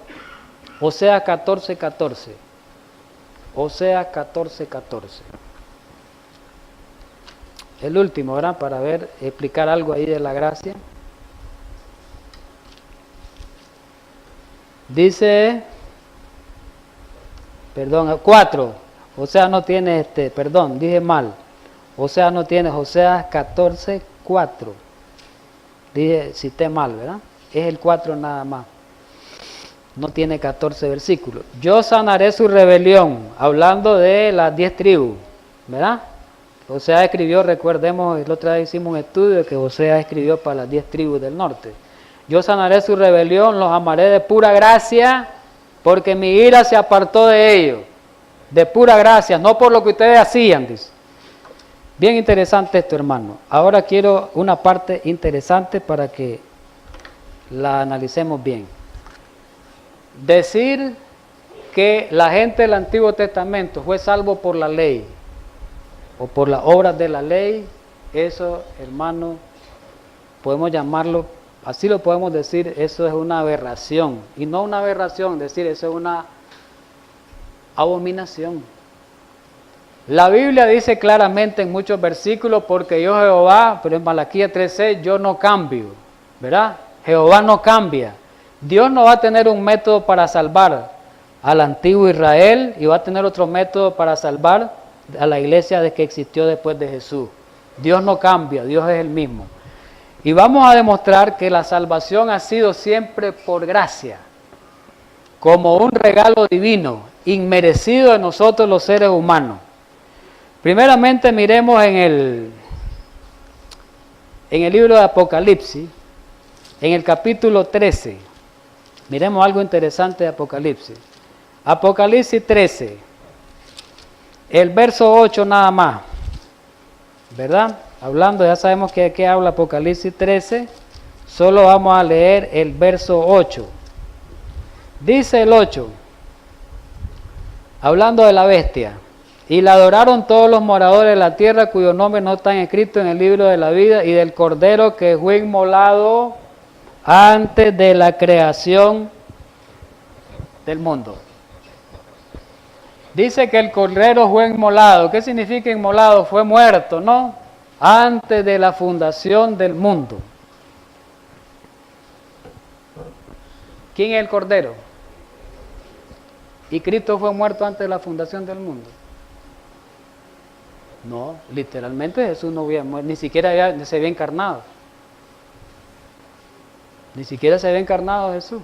Oseas 14:14. Oseas 14:14. El último, ¿verdad? Para ver, explicar algo ahí de la gracia. Dice, perdón, 4. Oseas no tiene perdón, dije mal. Oseas no tiene, Oseas 14:4. Dije, cité mal, ¿verdad? Es el 4 nada más. No tiene 14 versículos. Yo sanaré su rebelión, hablando de las 10 tribus, ¿verdad? Oseas escribió, recordemos, la otra vez hicimos un estudio que Oseas escribió para las 10 tribus del norte. Yo sanaré su rebelión, los amaré de pura gracia, porque mi ira se apartó de ellos. De pura gracia, no por lo que ustedes hacían, dice. Bien interesante esto, hermano. Ahora quiero una parte interesante para que la analicemos bien. Decir que la gente del Antiguo Testamento fue salvo por la ley o por las obras de la ley, eso, hermano, podemos llamarlo, así lo podemos decir, eso es una aberración. Y no una aberración, decir eso es una abominación. La Biblia dice claramente en muchos versículos, porque yo Jehová, pero en Malaquías 3:6, yo no cambio, ¿verdad? Jehová no cambia. Dios no va a tener un método para salvar al antiguo Israel y va a tener otro método para salvar a la iglesia de que existió después de Jesús. Dios no cambia, Dios es el mismo. Y vamos a demostrar que la salvación ha sido siempre por gracia, como un regalo divino, inmerecido de nosotros los seres humanos. Primeramente miremos en el libro de Apocalipsis, en el capítulo 13. Miremos algo interesante de Apocalipsis. Apocalipsis 13, el verso 8 nada más, ¿verdad? Hablando, ya sabemos que de qué habla Apocalipsis 13, solo vamos a leer el verso 8. Dice el 8, hablando de la bestia, y la adoraron todos los moradores de la tierra cuyos nombres no están escritos en el libro de la vida y del Cordero que fue inmolado antes de la creación del mundo. Dice que el Cordero fue inmolado. ¿Qué significa inmolado? Fue muerto, ¿no? Antes de la fundación del mundo. ¿Quién es el Cordero? ¿Y Cristo fue muerto antes de la fundación del mundo? No, literalmente Jesús no había muerto, ni siquiera se había encarnado. Ni siquiera se había encarnado Jesús.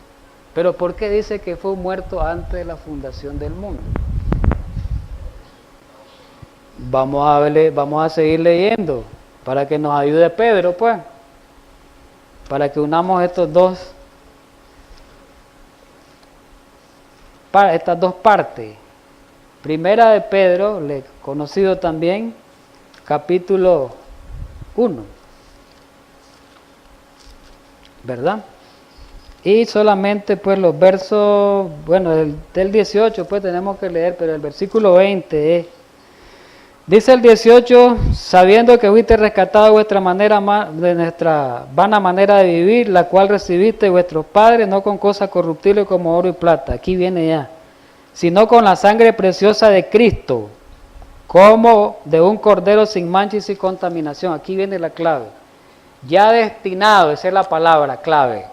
Pero ¿por qué dice que fue muerto antes de la fundación del mundo? Vamos a seguir leyendo para que nos ayude Pedro, pues. Para que unamos estas dos partes. Primera de Pedro, conocido también, capítulo 1, ¿verdad? Y solamente pues los versos, bueno, del 18 pues tenemos que leer, pero el versículo 20 es, dice el 18, sabiendo que fuiste rescatado de nuestra vana manera de vivir, la cual recibiste de vuestros padres, no con cosas corruptibles como oro y plata, aquí viene ya, sino con la sangre preciosa de Cristo, como de un cordero sin mancha y sin contaminación. Aquí viene la clave. Ya destinado, esa es la palabra clave.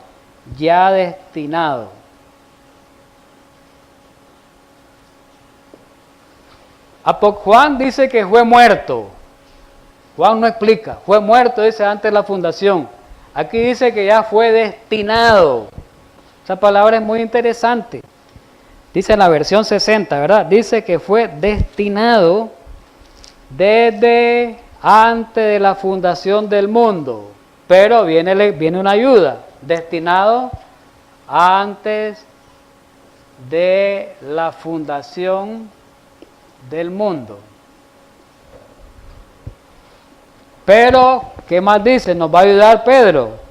Ya destinado. Juan dice que fue muerto. Juan no explica. Fue muerto, dice, antes de la fundación. Aquí dice que ya fue destinado. Esa palabra es muy interesante. Dice en la versión 60, ¿verdad? Dice que fue destinado desde antes de la fundación del mundo. Pero viene una ayuda. Destinado antes de la fundación del mundo. Pero, ¿qué más dice? Nos va a ayudar Pedro.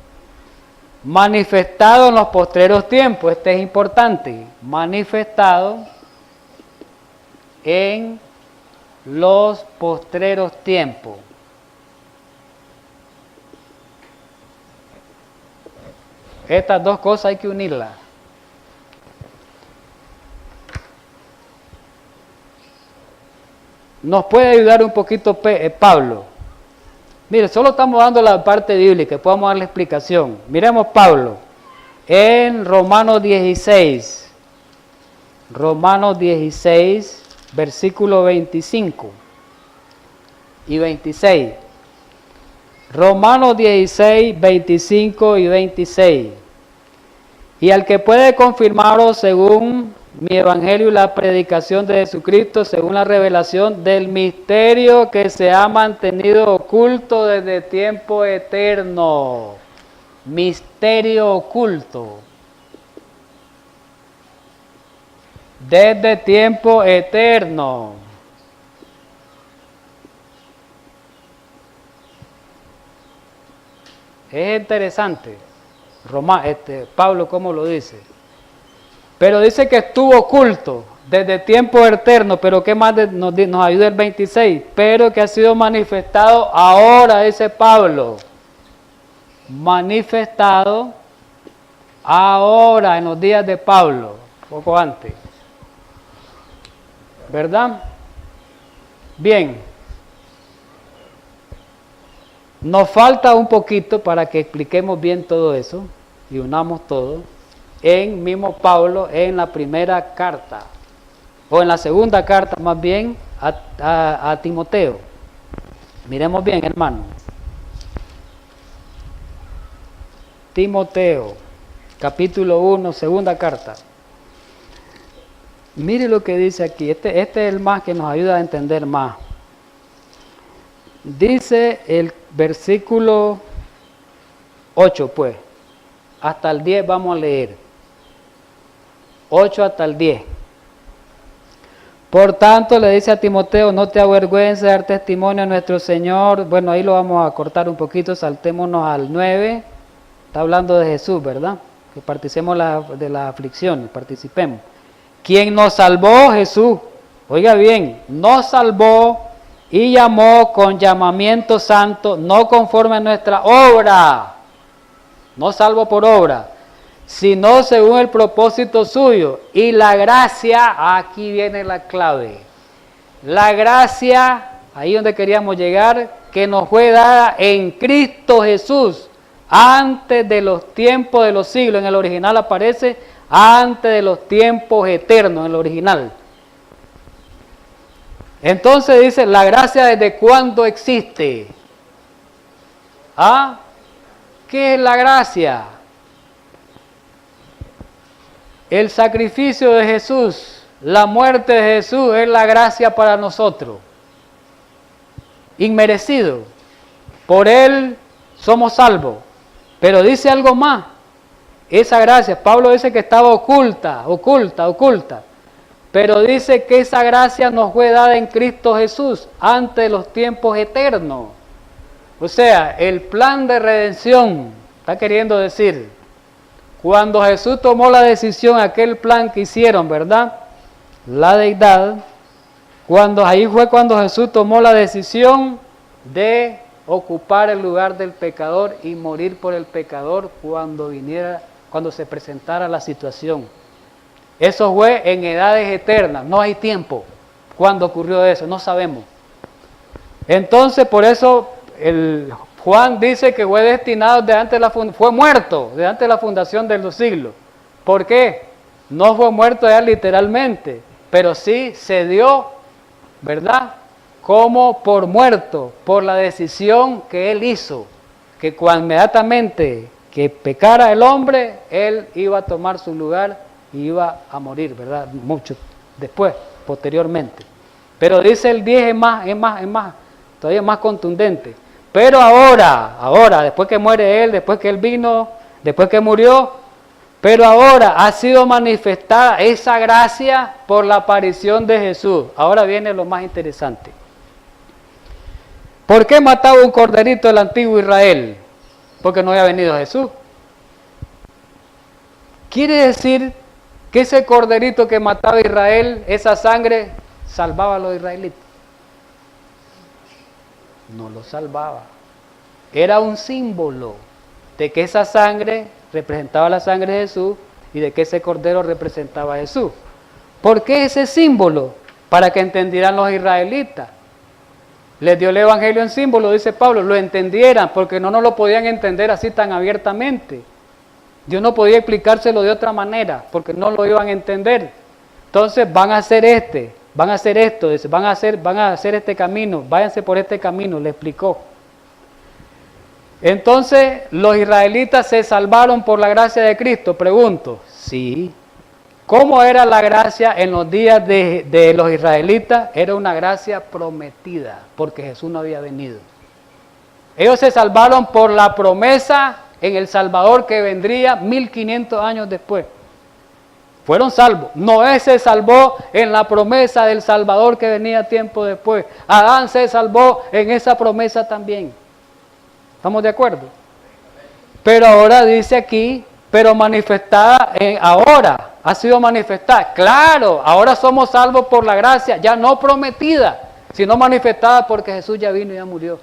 Manifestado en los postreros tiempos, este es importante, manifestado en los postreros tiempos. Estas dos cosas hay que unirlas. nos puede ayudar un poquito Pablo. Mire, solo estamos dando la parte bíblica, podemos dar la explicación. Miremos Pablo en Romanos 16, versículo 25 y 26. Romanos 16, 25 y 26. Y al que puede confirmaros según mi evangelio y la predicación de Jesucristo, según la revelación del misterio que se ha mantenido oculto desde tiempo eterno. Misterio oculto. Desde tiempo eterno. Es interesante. Pablo, ¿cómo lo dice? Pero dice que estuvo oculto desde tiempo eterno, pero ¿qué más nos ayuda el 26? Pero que ha sido manifestado ahora, dice Pablo. Manifestado ahora, en los días de Pablo, poco antes. ¿Verdad? Bien. Nos falta un poquito para que expliquemos bien todo eso y unamos todo. En mismo Pablo, en la primera carta, o en la segunda carta más bien, a Timoteo. Miremos bien, hermano. Timoteo, capítulo 1, segunda carta. Mire lo que dice aquí, este es el más que nos ayuda a entender más. Dice el versículo 8, pues, hasta el 10 vamos a leer. 8 hasta el 10. Por tanto, le dice a Timoteo, no te avergüences de dar testimonio a nuestro Señor. Bueno, ahí lo vamos a cortar un poquito, saltémonos al 9. Está hablando de Jesús, ¿verdad? Que participemos de las aflicciones, participemos. ¿Quién nos salvó? Jesús. Oiga bien, nos salvó y llamó con llamamiento santo, no conforme a nuestra obra. No salvo por obra, sino según el propósito suyo. Y la gracia, aquí viene la clave. La gracia, ahí donde queríamos llegar, que nos fue dada en Cristo Jesús, antes de los tiempos de los siglos. En el original aparece, antes de los tiempos eternos, en el original. Entonces dice, la gracia desde cuándo existe. ¿Ah? ¿Qué es la gracia? El sacrificio de Jesús, la muerte de Jesús es la gracia para nosotros. Inmerecido. Por Él somos salvos. Pero dice algo más. Esa gracia, Pablo dice que estaba oculta. Pero dice que esa gracia nos fue dada en Cristo Jesús antes de los tiempos eternos. O sea, el plan de redención, está queriendo decir, cuando Jesús tomó la decisión, aquel plan que hicieron, ¿verdad? La deidad, ahí fue cuando Jesús tomó la decisión de ocupar el lugar del pecador y morir por el pecador cuando se presentara la situación. Eso fue en edades eternas, no hay tiempo. ¿Cuándo ocurrió eso? No sabemos. Entonces, por eso Juan dice que fue destinado fue muerto de antes de la fundación de los siglos. ¿Por qué? No fue muerto ya literalmente, pero sí se dio, ¿verdad? Como por muerto, por la decisión que él hizo, que cuando inmediatamente que pecara el hombre, él iba a tomar su lugar y iba a morir, ¿verdad? Mucho después, posteriormente. Pero dice el 10 es más, todavía más contundente. Pero ahora, después que muere él, después que él vino, después que murió, pero ahora ha sido manifestada esa gracia por la aparición de Jesús. Ahora viene lo más interesante. ¿Por qué mataba un corderito el antiguo Israel? Porque no había venido Jesús. Quiere decir que ese corderito que mataba Israel, esa sangre, salvaba a los israelitas. No lo salvaba. Era un símbolo de que esa sangre representaba la sangre de Jesús y de que ese cordero representaba a Jesús. ¿Por qué ese símbolo? para que entendieran los israelitas. Les dio el evangelio en símbolo, dice Pablo, lo entendieran, porque no nos lo podían entender así tan abiertamente. Dios no podía explicárselo de otra manera, porque no lo iban a entender. Entonces van a hacer esto, dice, van a hacer este camino, váyanse por este camino, le explicó. Entonces, ¿los israelitas se salvaron por la gracia de Cristo? Pregunto, sí. ¿Cómo era la gracia en los días de los israelitas? Era una gracia prometida, porque Jesús no había venido. Ellos se salvaron por la promesa en el Salvador que vendría 1500 años después. Fueron salvos. Noé se salvó en la promesa del Salvador que venía tiempo después. Adán se salvó en esa promesa también. ¿Estamos de acuerdo? Pero ahora dice aquí, pero manifestada ahora, ha sido manifestada. Claro, ahora somos salvos por la gracia, ya no prometida, sino manifestada porque Jesús ya vino y ya murió.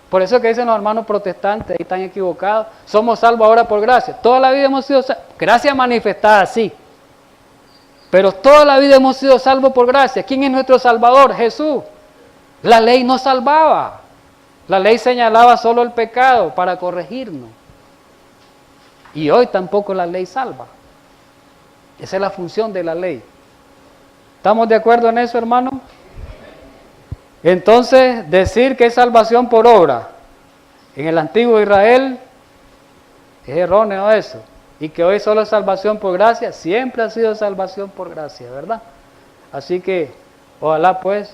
Por eso que dicen los hermanos protestantes, ahí están equivocados, somos salvos ahora por gracia. Toda la vida hemos sido salvos, gracia manifestada, sí. Pero toda la vida hemos sido salvos por gracia. ¿Quién es nuestro Salvador? Jesús. La ley no salvaba. La ley señalaba solo el pecado para corregirnos. Y hoy tampoco la ley salva. Esa es la función de la ley. ¿Estamos de acuerdo en eso, hermano? Entonces, decir que es salvación por obra en el antiguo Israel es erróneo eso. Y que hoy solo es salvación por gracia, siempre ha sido salvación por gracia, ¿verdad? Así que ojalá pues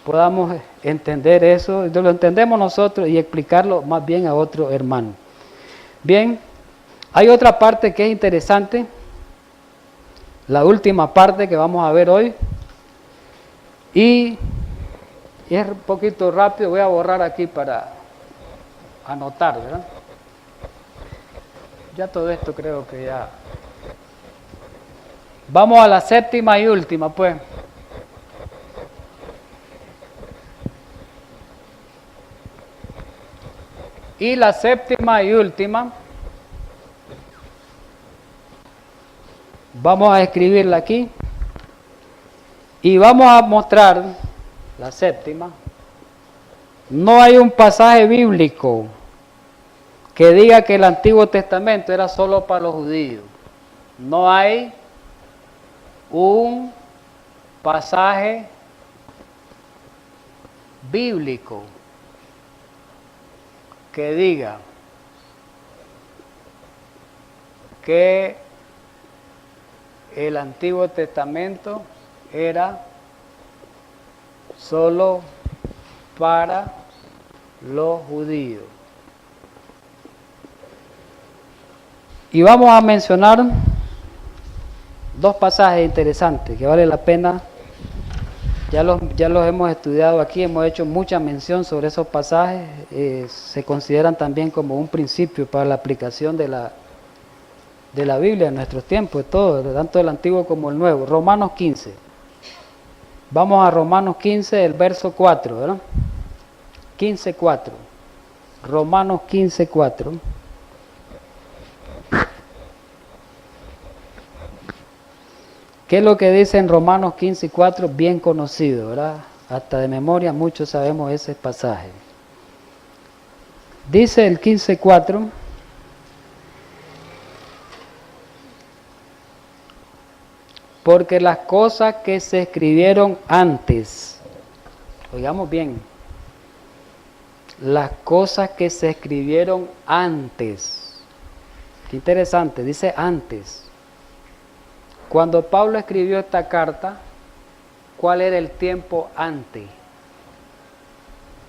podamos entender eso, lo entendemos nosotros y explicarlo más bien a otro hermano. Bien, hay otra parte que es interesante, la última parte que vamos a ver hoy, y es un poquito rápido, voy a borrar aquí para anotar, ¿verdad? Ya todo esto creo que ya. Vamos a la séptima y última, pues. Y la séptima y última, vamos a escribirla aquí. Y vamos a mostrar la séptima. No hay un pasaje bíblico que diga que el Antiguo Testamento era solo para los judíos. No hay un pasaje bíblico que diga que el Antiguo Testamento era solo para los judíos. Y vamos a mencionar dos pasajes interesantes que vale la pena. Ya los hemos estudiado aquí, hemos hecho mucha mención sobre esos pasajes. Se consideran también como un principio para la aplicación de la Biblia en nuestros tiempos, todo, tanto el Antiguo como el Nuevo. Romanos 15. Vamos a Romanos 15, el verso 4, ¿verdad? 15:4. Romanos 15:4. ¿Qué es lo que dice en Romanos 15:4? Bien conocido, ¿verdad? Hasta de memoria muchos sabemos ese pasaje. Dice el 15:4: porque las cosas que se escribieron antes, oigamos bien, las cosas que se escribieron antes, qué interesante, dice antes. Cuando Pablo escribió esta carta, ¿cuál era el tiempo antes?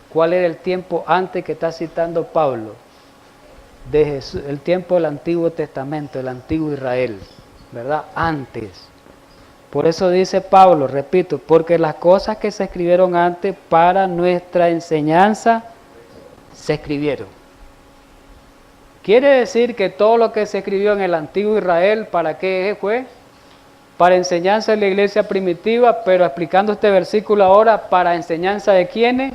¿Cuál era el tiempo antes que está citando Pablo? De Jesús, el tiempo del Antiguo Testamento, el Antiguo Israel, ¿verdad? Antes. Por eso dice Pablo, repito, porque las cosas que se escribieron antes para nuestra enseñanza se escribieron. Quiere decir que todo lo que se escribió en el Antiguo Israel, ¿para qué fue? Para enseñanza de la iglesia primitiva, pero explicando este versículo ahora, para enseñanza de quiénes,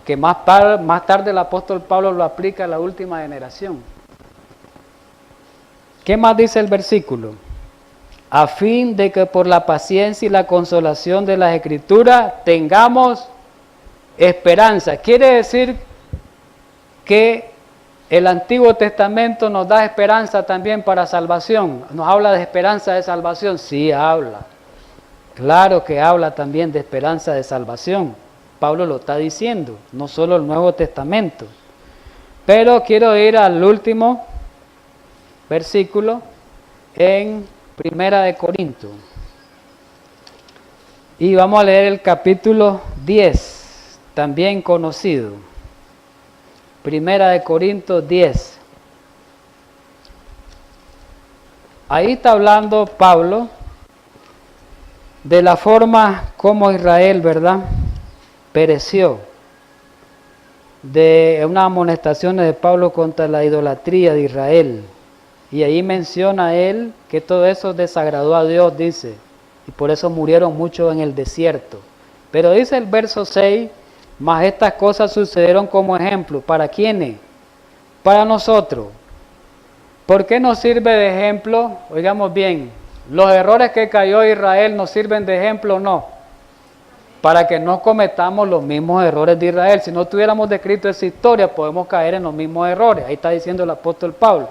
que más tarde el apóstol Pablo lo aplica a la última generación. ¿Qué más dice el versículo? a fin de que por la paciencia y la consolación de las Escrituras tengamos esperanza. Quiere decir que el Antiguo Testamento nos da esperanza también para salvación. ¿Nos habla de esperanza de salvación? Sí, habla. Claro que habla también de esperanza de salvación. Pablo lo está diciendo, no solo el Nuevo Testamento. Pero quiero ir al último versículo en Primera de Corintios. Y vamos a leer el capítulo 10, también conocido. Primera de Corintios 10. Ahí está hablando Pablo de la forma como Israel, ¿verdad?, pereció. De unas amonestaciones de Pablo contra la idolatría de Israel. Y ahí menciona él que todo eso desagradó a Dios, dice, y por eso murieron muchos en el desierto. Pero dice el verso 6, mas estas cosas sucedieron como ejemplo. ¿Para quiénes? Para nosotros. ¿Por qué nos sirve de ejemplo? Oigamos bien, los errores que cayó Israel nos sirven de ejemplo o no. Para que no cometamos los mismos errores de Israel. Si no tuviéramos descrito esa historia, podemos caer en los mismos errores. Ahí está diciendo el apóstol Pablo.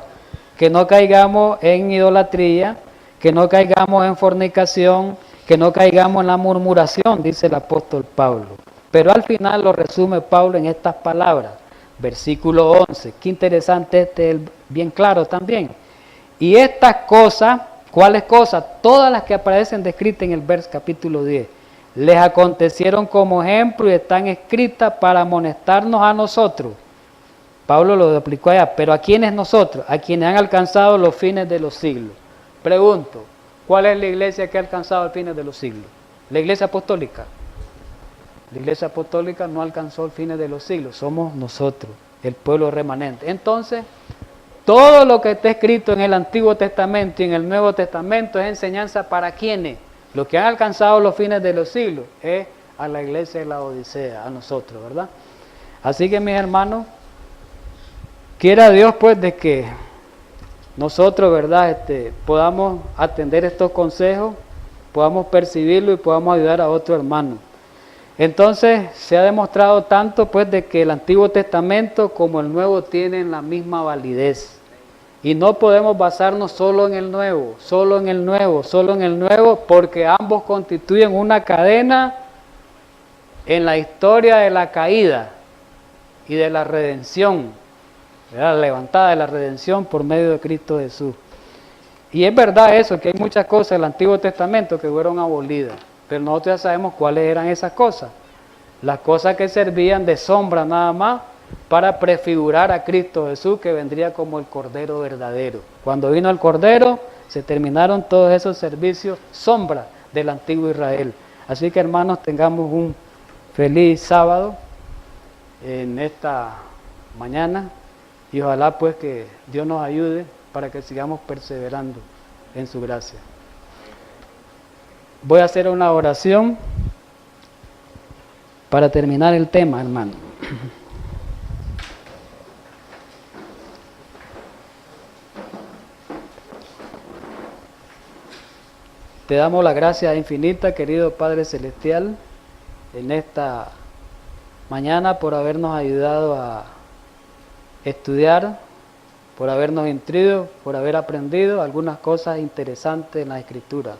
Que no caigamos en idolatría, que no caigamos en fornicación, que no caigamos en la murmuración, dice el apóstol Pablo. Pero al final lo resume Pablo en estas palabras, versículo 11. Qué interesante bien claro también. Y estas cosas, ¿cuáles cosas? Todas las que aparecen descritas en el capítulo 10, les acontecieron como ejemplo y están escritas para amonestarnos a nosotros. Pablo lo aplicó allá, pero ¿a quiénes nosotros? A quienes han alcanzado los fines de los siglos. Pregunto, ¿cuál es la iglesia que ha alcanzado los fines de los siglos? ¿La iglesia apostólica? La iglesia apostólica no alcanzó los fines de los siglos, somos nosotros, el pueblo remanente. Entonces, todo lo que está escrito en el Antiguo Testamento y en el Nuevo Testamento es enseñanza para quienes. Los que han alcanzado los fines de los siglos es a la iglesia de la Odisea, a nosotros, ¿verdad? Así que mis hermanos, quiera Dios pues de que nosotros, ¿verdad?, podamos atender estos consejos, podamos percibirlo y podamos ayudar a otro hermano. Entonces se ha demostrado tanto pues de que el Antiguo Testamento como el Nuevo tienen la misma validez. Y no podemos basarnos solo en el Nuevo, solo en el Nuevo, solo en el Nuevo, porque ambos constituyen una cadena en la historia de la caída y de la redención, la levantada de la redención por medio de Cristo Jesús. Y es verdad eso, que hay muchas cosas del Antiguo Testamento que fueron abolidas, pero nosotros ya sabemos cuáles eran esas cosas. Las cosas que servían de sombra nada más para prefigurar a Cristo Jesús, que vendría como el Cordero verdadero. Cuando vino el Cordero, se terminaron todos esos servicios sombra del antiguo Israel. Así que hermanos, tengamos un feliz sábado en esta mañana y ojalá pues que Dios nos ayude para que sigamos perseverando en su gracia. Voy a hacer una oración para terminar el tema, hermano. Te damos la gracia infinita, querido Padre Celestial, en esta mañana por habernos ayudado a estudiar, por habernos instruido, por haber aprendido algunas cosas interesantes en la Escritura.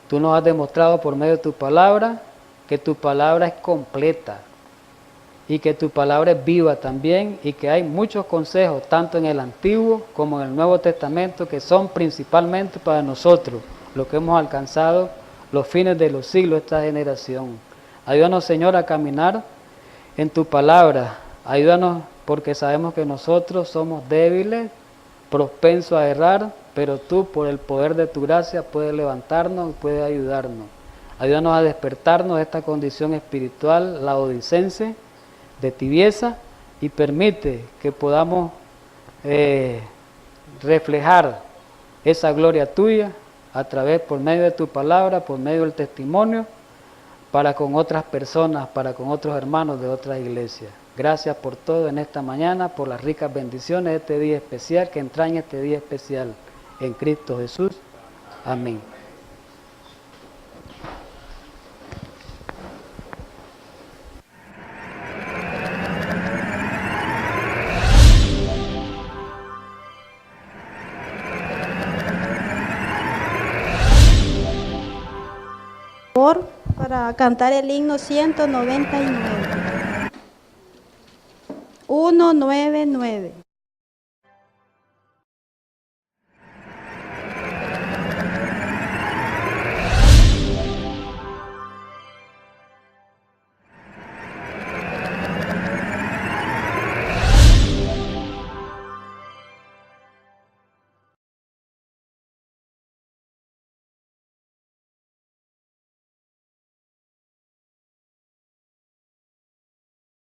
Tú nos has demostrado por medio de tu palabra que tu palabra es completa y que tu palabra es viva también y que hay muchos consejos, tanto en el Antiguo como en el Nuevo Testamento, que son principalmente para nosotros, lo que hemos alcanzado los fines de los siglos, esta generación. Ayúdanos, Señor, a caminar en tu palabra. Ayúdanos porque sabemos que nosotros somos débiles, propensos a errar, pero tú, por el poder de tu gracia, puedes levantarnos y puedes ayudarnos. Ayúdanos a despertarnos de esta condición espiritual laodicense, de tibieza, y permite que podamos reflejar esa gloria tuya a través, por medio de tu palabra, por medio del testimonio, para con otras personas, para con otros hermanos de otras iglesias. Gracias por todo en esta mañana, por las ricas bendiciones de este día especial, que entraña este día especial en Cristo Jesús. Amén.
Para cantar el himno 199. 199.